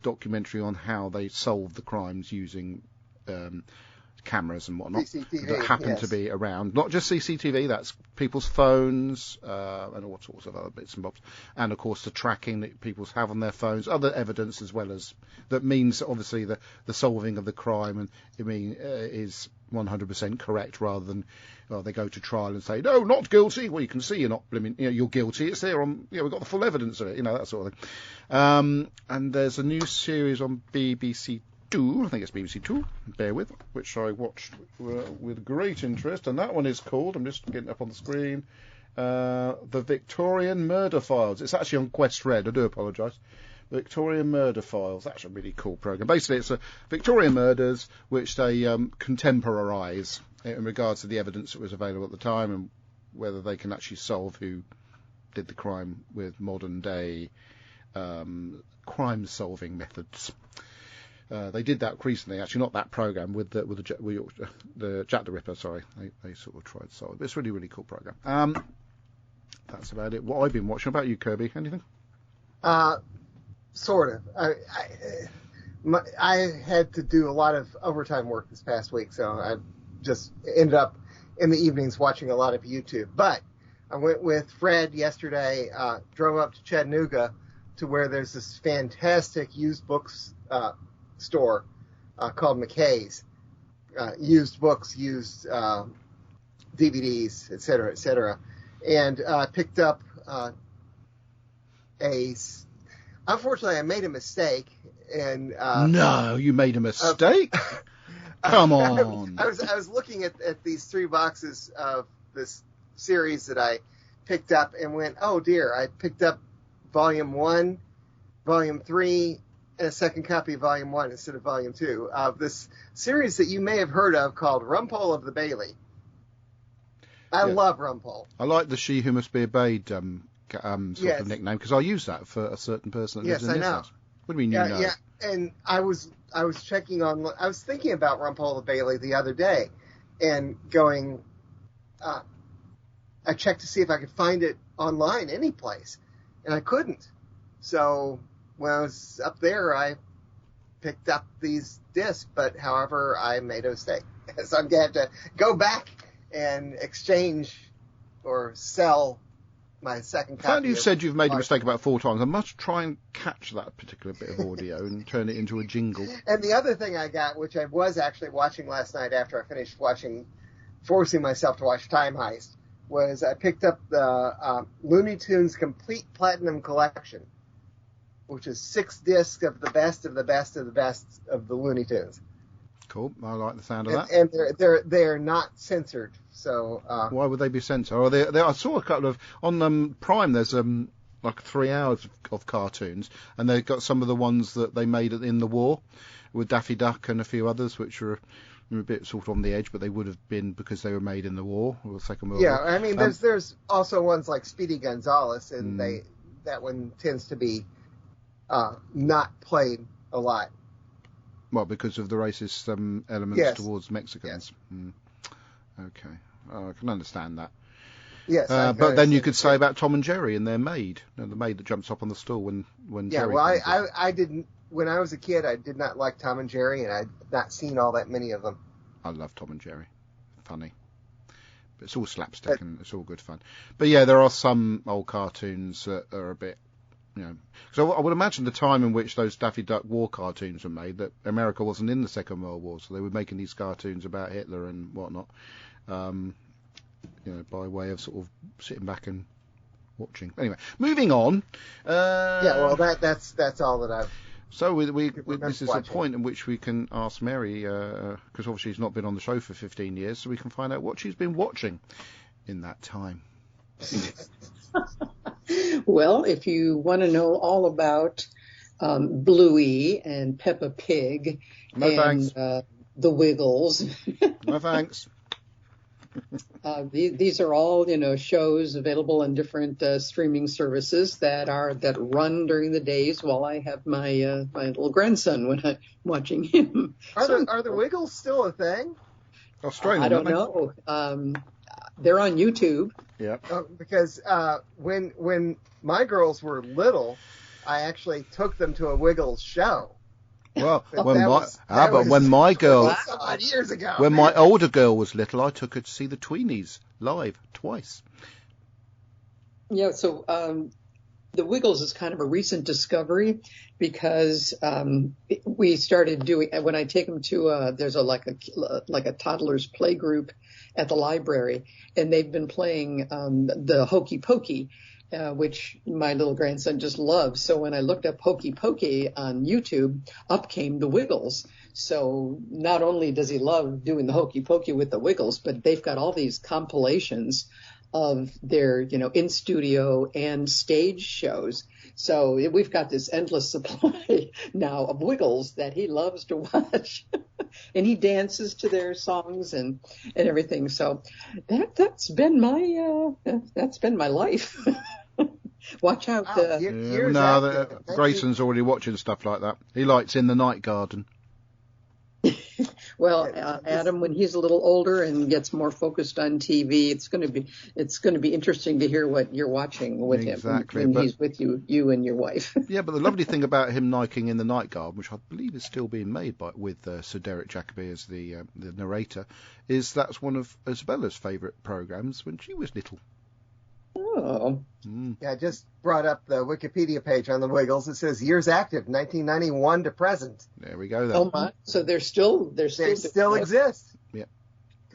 documentary on how they solve the crimes using cameras and whatnot CCTV, that happen to be around. Not just CCTV, that's people's phones and all sorts of other bits and bobs. And, of course, the tracking that people have on their phones, other evidence as well as... That means, obviously, the solving of the crime and is 100% correct rather than they go to trial and say, no, not guilty. Well, you can see you're not you're guilty. It's there on... we've got the full evidence of it, that sort of thing. And there's a new series on BBC Two, I think it's BBC Two, bear with, which I watched with great interest, and that one is called, I'm just getting up on the screen, The Victorian Murder Files. It's actually on Quest Red, I do apologise. Victorian Murder Files, that's a really cool programme. Basically, it's Victorian murders, which they contemporarise in regards to the evidence that was available at the time, and whether they can actually solve who did the crime with modern day crime-solving methods. They did that recently, actually, not that program with the Jack the Ripper. Sorry, they sort of tried to solve it. It's a really, really cool program. That's about it. What I've been watching. About you, Kirby? Anything? Sort of. I had to do a lot of overtime work this past week, so I just ended up in the evenings watching a lot of YouTube. But I went with Fred yesterday. Drove up to Chattanooga to where there's this fantastic used books store called McKay's. Used books, used DVDs, et cetera, and picked up unfortunately, I made a mistake. And no, you made a mistake? Come on. I was looking at these 3 boxes of this series that I picked up and went, oh dear, I picked up Volume 1, Volume 3, and a second copy of Volume 1 instead of Volume 2 of this series that you may have heard of called Rumpole of the Bailey. I love Rumpole. I like the She Who Must Be Obeyed sort of nickname, because I use that for a certain person that lives in this house. What do you mean you know? Yeah, and I was checking on. I was thinking about Rumpole the Bailey the other day, and going. I checked to see if I could find it online any place, and I couldn't. So when I was up there, I picked up these discs, but however, I made a mistake. So I'm going to have to go back and exchange or sell my second copy. I found you said you've made a mistake about 4 times. I must try and catch that particular bit of audio and turn it into a jingle. And the other thing I got, which I was actually watching last night after I finished forcing myself to watch Time Heist, was I picked up the Looney Tunes Complete Platinum Collection, which is 6 discs of the best of the best of the best of the Looney Tunes. Cool. I like the sound of that. And they're not censored. So why would they be censored? Oh, I saw a couple of on Prime. There's like 3 hours of cartoons, and they've got some of the ones that they made in the war with Daffy Duck and a few others, which are a bit sort of on the edge, but they would have been because they were made in the war or the Second World War. Yeah, I mean, there's also ones like Speedy Gonzales, and that one tends to be not played a lot. Well, because of the racist elements towards Mexicans. Yes. Okay, I can understand that. Yes, but then you could say about Tom and Jerry and their maid, the maid that jumps up on the stool when Jerry. Yeah, well, I didn't. When I was a kid, I did not like Tom and Jerry, and I'd not seen all that many of them. I love Tom and Jerry. Funny. But it's all slapstick and it's all good fun. But yeah, there are some old cartoons that are a bit, So I would imagine the time in which those Daffy Duck war cartoons were made, that America wasn't in the Second World War, so they were making these cartoons about Hitler and whatnot, by way of sort of sitting back and watching. Anyway, moving on. Well, that's all that I've. So this is a point in which we can ask Mary, because obviously she's not been on the show for 15 years, so we can find out what she's been watching in that time. Well, if you want to know all about Bluey and Peppa Pig thanks. The Wiggles. No thanks. These are all, shows available on different streaming services that run during the days while I have my little grandson when I'm watching him. Are the Wiggles still a thing? Australian, I don't know. They're on YouTube. Yeah. Because when my girls were little, I actually took them to a Wiggles show. Well, when my girl, years ago, when my older girl was little, I took her to see the Tweenies live twice. Yeah, so the Wiggles is kind of a recent discovery because we started doing, when I take them to there's a toddler's play group at the library, and they've been playing the Hokey Pokey, which my little grandson just loves. So when I looked up Hokey Pokey on YouTube, up came the Wiggles. So not only does he love doing the Hokey Pokey with the Wiggles, but they've got all these compilations of their, in studio and stage shows. So we've got this endless supply now of Wiggles that he loves to watch. And he dances to their songs and everything. So that's been my life. Watch out. Grayson's already watching stuff like that. He likes In the Night Garden. Well, Adam, when he's a little older and gets more focused on TV, it's going to be interesting to hear what you're watching with him when he's with you and your wife. Yeah, but the lovely thing about him liking In the Night Garden, which I believe is still being made with Sir Derek Jacobi as the narrator, is that's one of Isabella's favourite programmes when she was little. Oh. Yeah, I just brought up the Wikipedia page on the Wiggles. It says years active, 1991 to present. There we go then. Oh my! So they still exist. Yeah.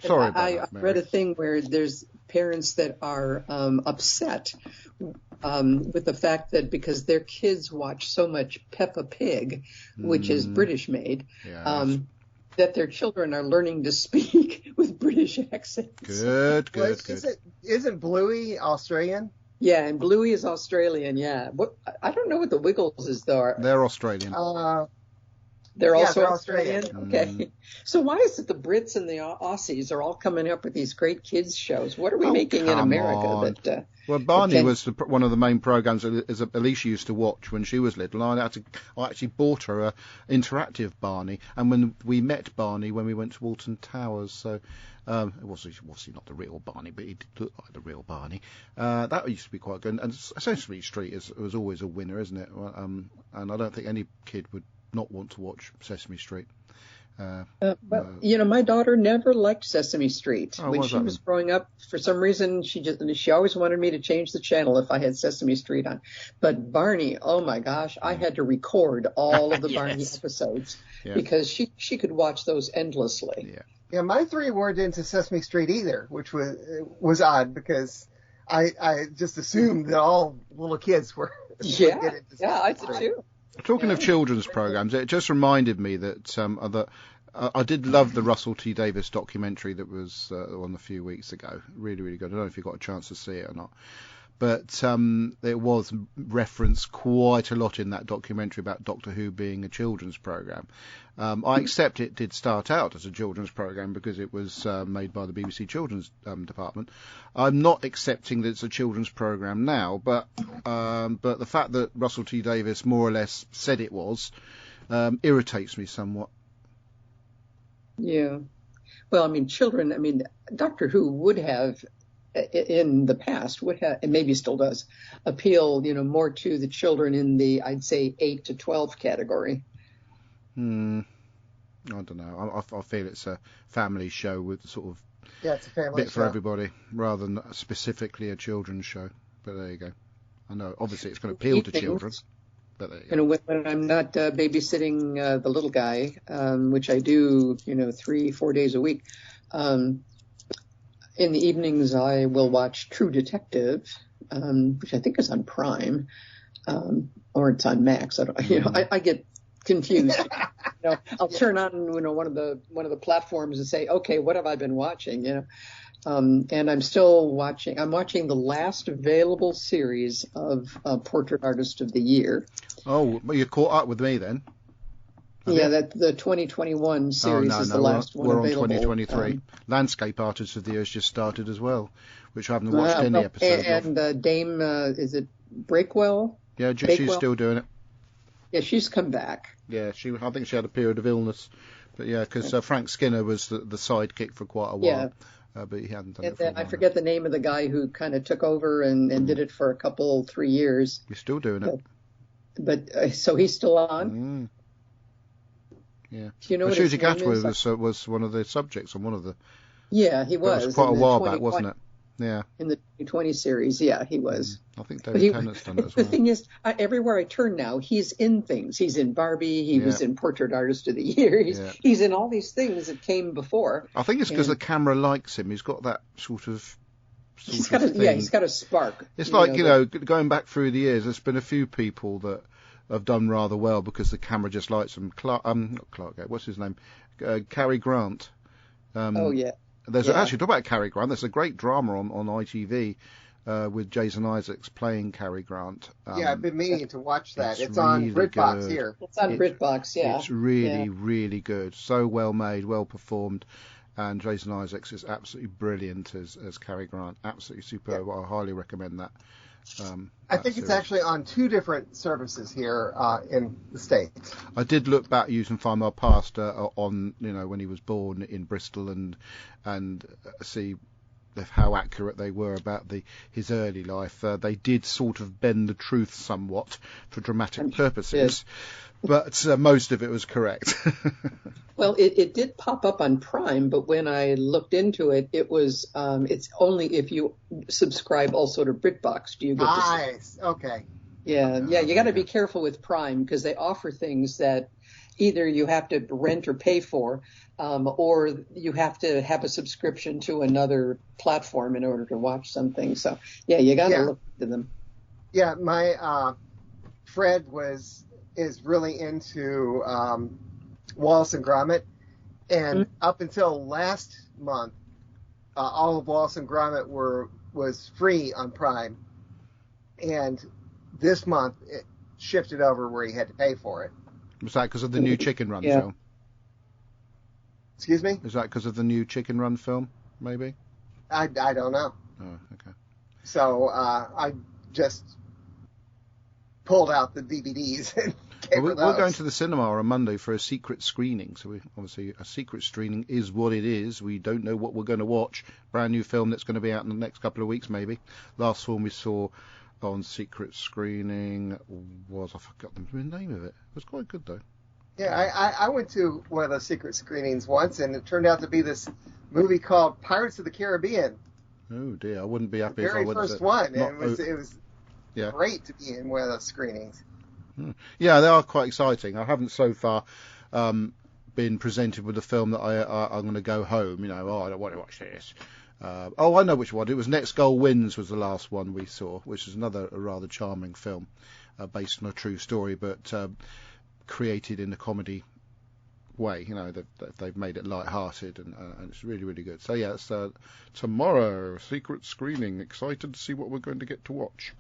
Sorry about I read a thing where there's parents that are upset with the fact that because their kids watch so much Peppa Pig, which is British made, that their children are learning to speak with British accents. Good. Isn't Bluey Australian? Yeah, and Bluey is Australian, yeah. I don't know what the Wiggles is, though. They're Australian. They're Yeah, also they're Australian? Okay. So why is it the Brits and the Aussies are all coming up with these great kids shows? What are we making in come America on. that Well, Barney can- was one of the main programs that Alicia used to watch when she was little. I actually bought her a interactive Barney, and when we met Barney when we went to Walton Towers, so it was obviously not the real Barney, but he did look like the real Barney. That used to be quite good. And Sesame Street was always a winner, isn't it? And I don't think any kid would not want to watch Sesame Street. my daughter never liked Sesame Street. Oh, When why's she that was then? growing up, for some reason, she always wanted me to change the channel if I had Sesame Street on. But Barney, oh my gosh, I had to record all of the Barney Yes. episodes Yeah. because she could watch those endlessly. Yeah. Yeah, my three weren't into Sesame Street either, which was odd because I just assumed that all little kids were. would Yeah, get into yeah, I Sesame did Street. too. Talking of Yeah. children's programs, it just reminded me that I did love the Russell T Davies documentary that was on a few weeks ago. Really, really good. I don't know if you got a chance to see it or not. But it was referenced quite a lot in that documentary about Doctor Who being a children's program. I accept it did start out as a children's program because it was made by the BBC Children's Department. I'm not accepting that it's a children's program now, but the fact that Russell T Davies more or less said it was irritates me somewhat. Yeah. Well, Doctor Who would have, in the past, and maybe still does, appeal, more to the children in the, I'd say, 8 to 12 category. I don't know. I feel it's a family show with sort of Yeah, it's a family bit show. for everybody rather than specifically a children's show. But there you go. I know, obviously, it's going to appeal to children. But there you go. When I'm not babysitting the little guy, which I do, 3-4 days a week, in the evenings I will watch True Detective, which I think is on Prime, or it's on Max. I don't, I get confused. I'll turn on, one of the platforms and say, okay, what have I been watching? And I'm still watching. I'm watching the last available series of Portrait Artist of the Year. Oh, well, you caught up with me then. Yeah, that the 2021 series is the last one we're available. on 2023. Landscape Artist of the Year has just started as well, which I haven't watched any episodes of. And Dame, is it Breakwell? Yeah, she's Bakewell? still doing it. Yeah, she's come back. Yeah, I think she had a period of illness. But yeah, because Frank Skinner was the sidekick for quite a while. Yeah. But he hadn't done And it for a then while. I forget the name of the guy who kind of took over and did it for a 3 years. He's still doing it. But so he's still on. Mm. Yeah. Do you know what Ncuti his name Gatwa is? was one of the subjects on one of the. Yeah, he That was. was quite a in the while back, 2020 wasn't it? Yeah. In the 2020 series, yeah, he was. I think But David Tennant's done it as the well. thing is, everywhere I turn now, he's in things. He's in Barbie. He was Yeah. in Portrait Artist of the Year. He's in all these things that came before. I think it's because And- the camera likes him. He's got that sort of He's got a thing. he's got a spark. It's like, going back through the years, there's been a few people that have done rather well because the camera just likes them. Not Clark Gate, what's his name? Cary Grant. Oh yeah. There's Yeah. actually, talk about Cary Grant, there's a great drama on ITV with Jason Isaacs playing Cary Grant. Yeah, I've been meaning to watch that. it's It's on really BritBox good. here. It's on It's- BritBox. Yeah. It's really, Yeah. really good. So well made, well performed. And Jason Isaacs is absolutely brilliant as Cary Grant. Absolutely superb. I highly recommend that. I think it's actually on 2 different services here in the States. I did look back using Find My Past on, when he was born in Bristol and see how accurate they were about his early life. They did sort of bend the truth somewhat for dramatic purposes, but most of it was correct. Well, it did pop up on Prime, but when I looked into it, it was it's only if you subscribe also to BritBox do you get to see. Nice. Okay. Yeah. You got to be careful with Prime because they offer things that either you have to rent or pay for, or you have to have a subscription to another platform in order to watch something. So yeah, you got to look into them. Yeah, my Fred is really into Wallace and Gromit, and up until last month, all of Wallace and Gromit was free on Prime, and this month it shifted over where he had to pay for it. Was that because of the new Chicken Run Yeah. film? Excuse me? Is that because of the new Chicken Run film, maybe? I don't know. Oh, okay. So I just pulled out the DVDs and gave Well, her we're going those. to the cinema on Monday for a secret screening. So obviously a secret screening is what it is. We don't know what we're going to watch. Brand new film that's going to be out in the next couple of weeks, maybe. Last film we saw on secret screening was, I forgot the name of it. It was quite good though. Yeah, I went to one of those secret screenings once, and it turned out to be this movie called Pirates of the Caribbean. Oh dear, I wouldn't be The happy if I very went first to one. not- And it was yeah. great to be in one of those screenings. Yeah, they are quite exciting. I haven't so far been presented with a film that I'm going to go home. I don't want to watch this. I know which one. It was Next Goal Wins was the last one we saw, which is another rather charming film based on a true story, but created in a comedy way. They've made it light-hearted and it's really, really good. So yeah, it's tomorrow, secret screening. Excited to see what we're going to get to watch.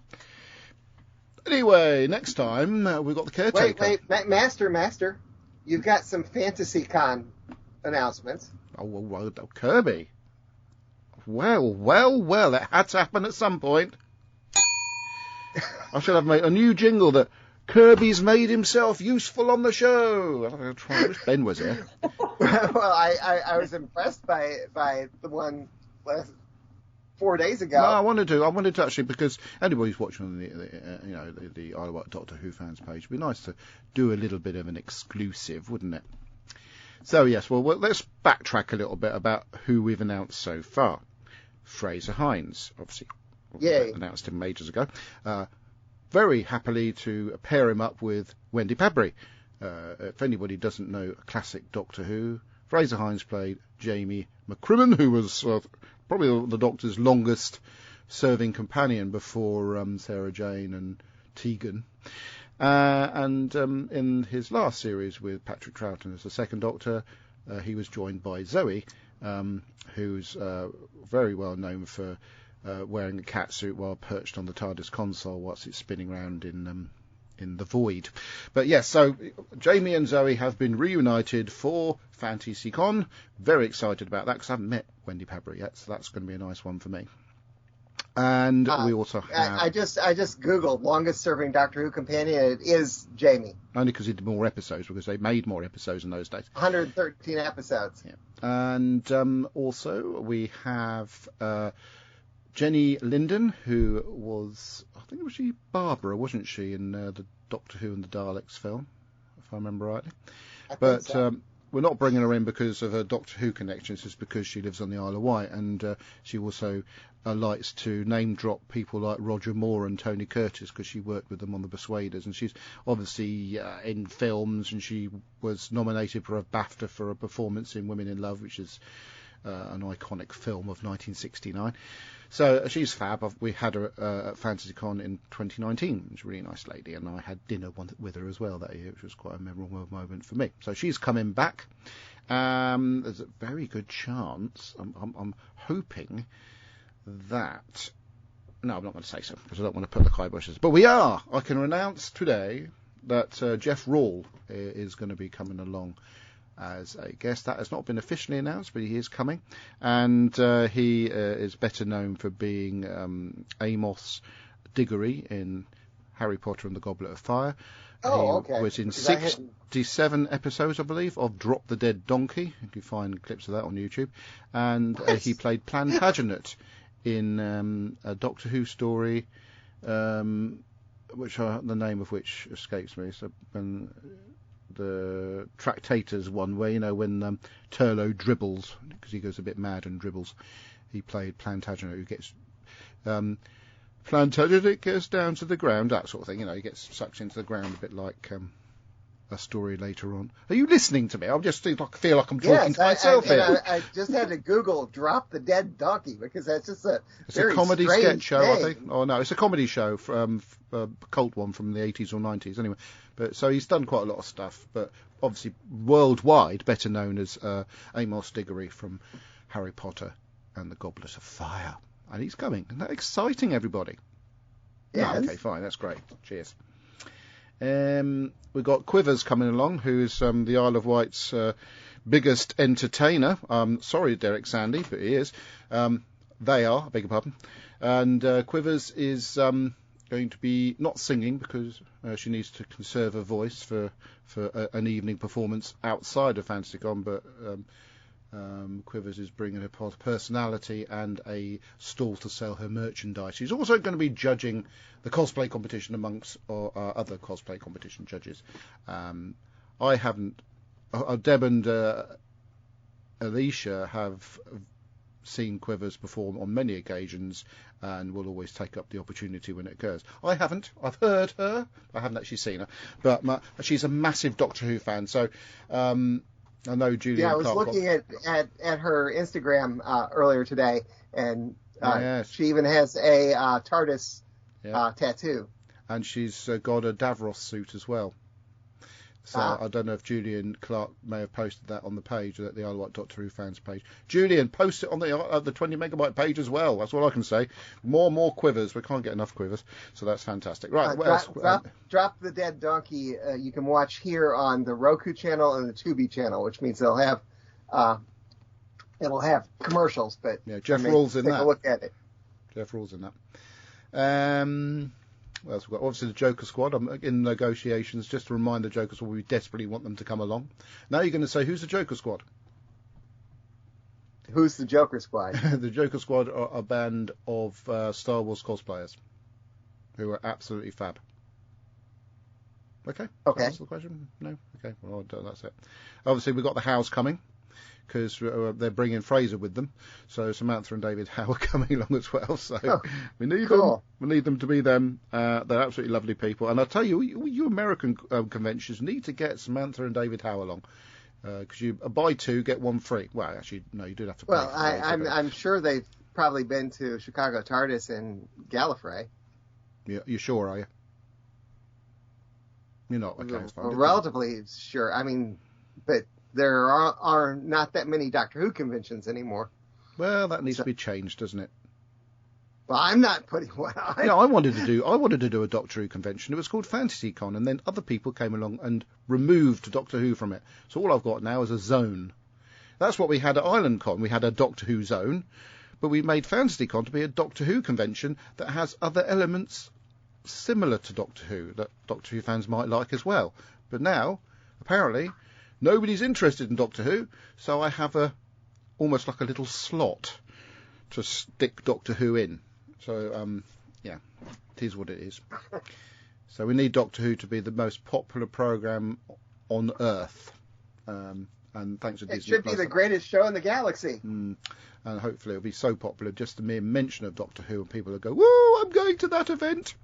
Anyway, next time we've got the Caretaker. Wait, Master, you've got some Fantasy Con announcements. Oh, Kirby. Well, it had to happen at some point. I should have made a new jingle that Kirby's made himself useful on the show. I wish Ben was here. Well, I was impressed by the one 4 days ago. No, I wanted to actually, because anybody's watching on the Isle of Wight Doctor Who fans page, it'd be nice to do a little bit of an exclusive, wouldn't it? So yes, well let's backtrack a little bit about who we've announced so far. Fraser Hines, obviously, Yay. announced him ages ago. Very happily to pair him up with Wendy Padbury. If anybody doesn't know classic Doctor Who, Fraser Hines played Jamie McCrimmon, who was probably the Doctor's longest serving companion before Sarah Jane and Tegan. And in his last series with Patrick Troughton as the second Doctor, he was joined by Zoe, who's very well known for wearing a catsuit while perched on the TARDIS console whilst it's spinning around in the void. But yes, so Jamie and Zoe have been reunited for FantasyCon. Very excited about that because I haven't met Wendy Padbury yet, so that's going to be a nice one for me. And we also have... I just Googled longest serving Doctor Who companion. It is Jamie. Only because he did more episodes, because they made more episodes in those days. 113 episodes. Yeah. And also we have Jenny Linden, who was, I think it was she Barbara, wasn't she, in the Doctor Who and the Daleks film, if I remember rightly. But So. We're not bringing her in because of her Doctor Who connections, just because she lives on the Isle of Wight, and she also likes to name drop people like Roger Moore and Tony Curtis because she worked with them on The Persuaders, and she's obviously in films, and she was nominated for a BAFTA for a performance in Women in Love, which is an iconic film of 1969. So she's fab. We had her at FantasyCon in 2019. She's a really nice lady, and I had dinner with her as well that year, which was quite a memorable moment for me. So she's coming back. There's a very good chance. I'm hoping that... No, I'm not going to say so, because I don't want to put the kiboshes. But we are. I can announce today that Jeff Rawle is going to be coming along as a guest. That has not been officially announced, but he is coming, and he is better known for being Amos Diggory in Harry Potter and the Goblet of Fire. Oh, he okay. was in Because I hadn't- 67 episodes, I believe, of Drop the Dead Donkey. You can find clips of that on YouTube. And he played Plantagenet in a Doctor Who story, which the name of which escapes me. So the Tractators one, where when Turlo dribbles, because he goes a bit mad and dribbles, he played Plantagenet, who gets Plantagenet gets down to the ground, that sort of thing. He gets sucked into the ground, a bit like a story later on. Are you listening to me? I just feel like I'm talking to myself here. I just had to Google "Drop the Dead Donkey" because that's just It's very a comedy strange sketch show, name. I think. Oh no, it's a comedy show, a cult one from the 80s or 90s. Anyway, but so he's done quite a lot of stuff, but obviously worldwide, better known as Amos Diggory from Harry Potter and the Goblet of Fire, and he's coming. Isn't that exciting, everybody? Yes. Oh, okay, fine, that's great. Cheers. We've got Quivers coming along, who's the Isle of Wight's biggest entertainer. Sorry, Derek Sandy, but he is. They are, I beg your pardon. And Quivers is going to be not singing because she needs to conserve her voice for an evening performance outside of FantasyCon, but Quivers is bringing her personality and a stall to sell her merchandise. She's also going to be judging the cosplay competition amongst other cosplay competition judges. I haven't. Deb and Alicia have seen Quivers perform on many occasions and will always take up the opportunity when it occurs. I haven't. I've heard her. I haven't actually seen her. But she's a massive Doctor Who fan, so I know Julian. Yeah, I was looking at her Instagram earlier today, and yes. she even has a TARDIS tattoo. And she's got a Davros suit as well. So I don't know if Julian Clark may have posted that on the page, the Isle of Wight Doctor Who fans page. Julian, post it on the 20 megabyte page as well. That's all I can say. More Quivers. We can't get enough Quivers, so that's fantastic. Right, what else? Drop the Dead Donkey. You can watch here on the Roku channel and the Tubi channel, which means it'll have commercials. But yeah, Jeff Rawls in that. Take a look at it. Jeff Rawls in that. What else we've got? Obviously the Joker Squad. I'm in negotiations just to remind the Joker Squad we desperately want them to come along. Now you're going to say, who's the Joker Squad? Who's the Joker Squad? The Joker Squad are a band of Star Wars cosplayers who are absolutely fab. Okay. That's the question? No? Okay. Well, that's it. Obviously we've got the Hows coming, because they're bringing Fraser with them. So Samantha and David Howe are coming along as well. So we need them. We need them to be them. They're absolutely lovely people. And I'll tell you, you American conventions need to get Samantha and David Howe along. Because you buy two, get one free. Well, actually, no, you do have to pay. Well, I'm sure they've probably been to Chicago TARDIS and Gallifrey. Yeah, you sure, are you? You're not. Okay, it's fine. Relatively sure. I mean, but there are not that many Doctor Who conventions anymore. Well, that needs to be changed, doesn't it? Well, I'm not putting one on. Yeah, I wanted to do a Doctor Who convention. It was called FantasyCon, and then other people came along and removed Doctor Who from it. So all I've got now is a zone. That's what we had at IslandCon. We had a Doctor Who zone, but we made FantasyCon to be a Doctor Who convention that has other elements similar to Doctor Who that Doctor Who fans might like as well. But now, apparently, nobody's interested in Doctor Who, so I have almost like a little slot to stick Doctor Who in. So, yeah, it is what it is. So we need Doctor Who to be the most popular programme on Earth. And thanks to Disney+. It should be the greatest show in the galaxy. And hopefully it'll be so popular, just the mere mention of Doctor Who, and people will go, woo, I'm going to that event.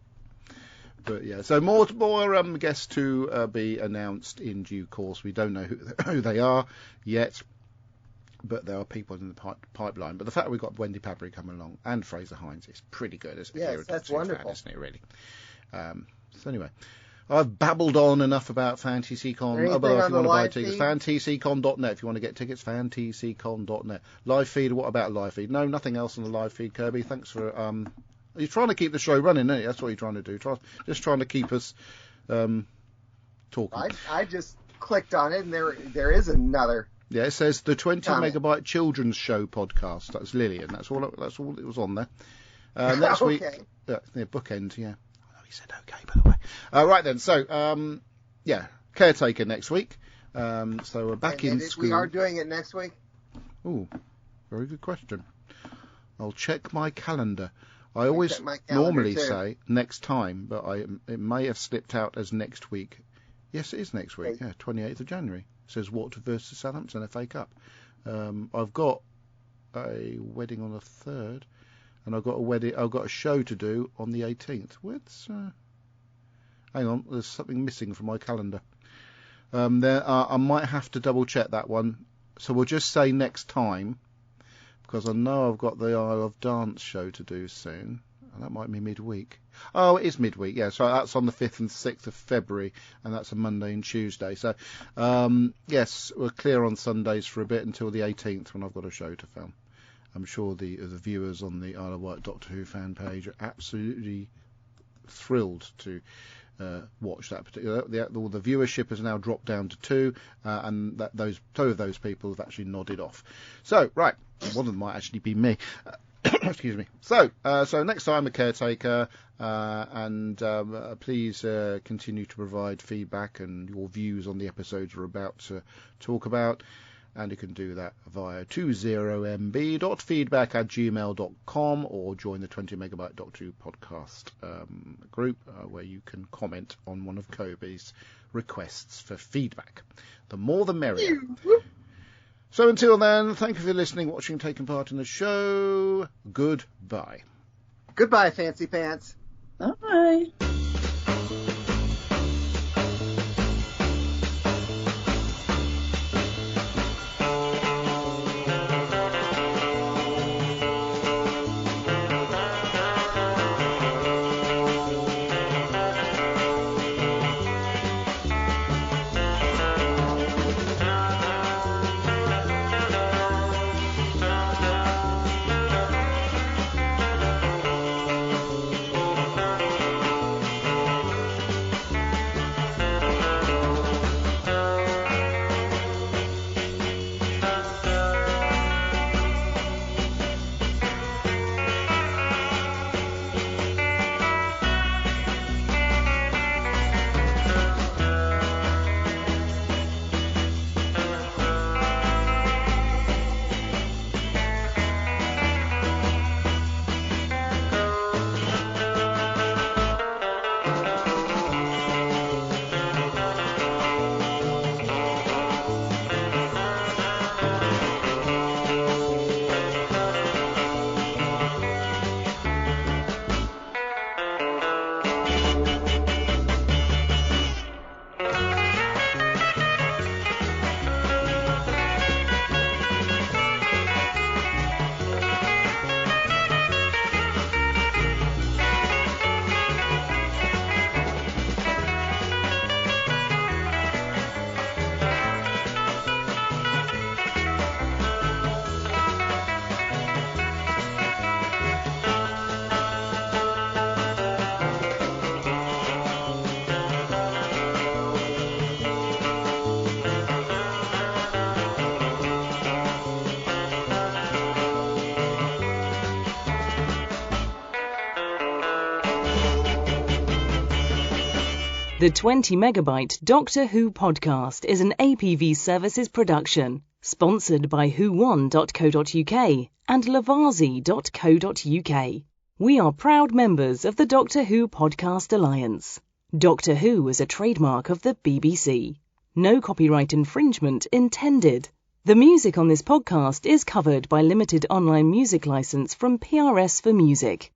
But yeah, so more guests to be announced in due course. We don't know who they are yet, but there are people in the pipeline. But the fact we've got Wendy Padbury coming along and Fraser Hines is pretty good. Yes, that's wonderful. Fan, isn't it, really? So anyway, I've babbled on enough about FantasyCon. If you want to buy tickets, fantasycon.net. If you want to get tickets, fantasycon.net. Live feed, what about live feed? No, nothing else on the live feed, Kirby. Thanks for... You're trying to keep the show running, aren't you? That's what you're trying to do. Just trying to keep us talking. I just clicked on it, and there is another. Yeah, it says the 20 megabyte children's show podcast. That's Lillian. That's all it was on there. Next week, bookend. Yeah. Oh, he said okay, by the way. Right then. So yeah, caretaker next week. So we're back in school. We are doing it next week. Oh, very good question. I'll check my calendar. I always normally say next time, but it may have slipped out as next week. Yes, it is next week. Yeah, 28th of January. It says Watford versus Southampton FA Cup. I've got a wedding on the 3rd, and I've got a show to do on the 18th. Hang on, there's something missing from my calendar. I might have to double check that one. So we'll just say next time, because I know I've got the Isle of Dance show to do soon. And that might be midweek. Oh, it is midweek, yeah. So that's on the 5th and 6th of February, and that's a Monday and Tuesday. So, yes, we're clear on Sundays for a bit until the 18th when I've got a show to film. I'm sure the viewers on the Isle of Wight Doctor Who fan page are absolutely thrilled to watch that particular. The viewership has now dropped down to 2, and two of those people have actually nodded off. So, right, one of them might actually be me. Excuse me. So next time, a caretaker, and please continue to provide feedback and your views on the episodes we're about to talk about. And you can do that via 20mb.feedback@gmail.com, or join the 20 Megabyte Doctor Who podcast group, where you can comment on one of Kobe's requests for feedback. The more the merrier. So until then, thank you for listening, watching, taking part in the show. Goodbye. Goodbye, Fancy Pants. Bye. The 20 Megabyte Doctor Who podcast is an APV Services production, sponsored by whowon.co.uk and lavazi.co.uk. We are proud members of the Doctor Who Podcast Alliance. Doctor Who is a trademark of the BBC. No copyright infringement intended. The music on this podcast is covered by limited online music license from PRS for Music.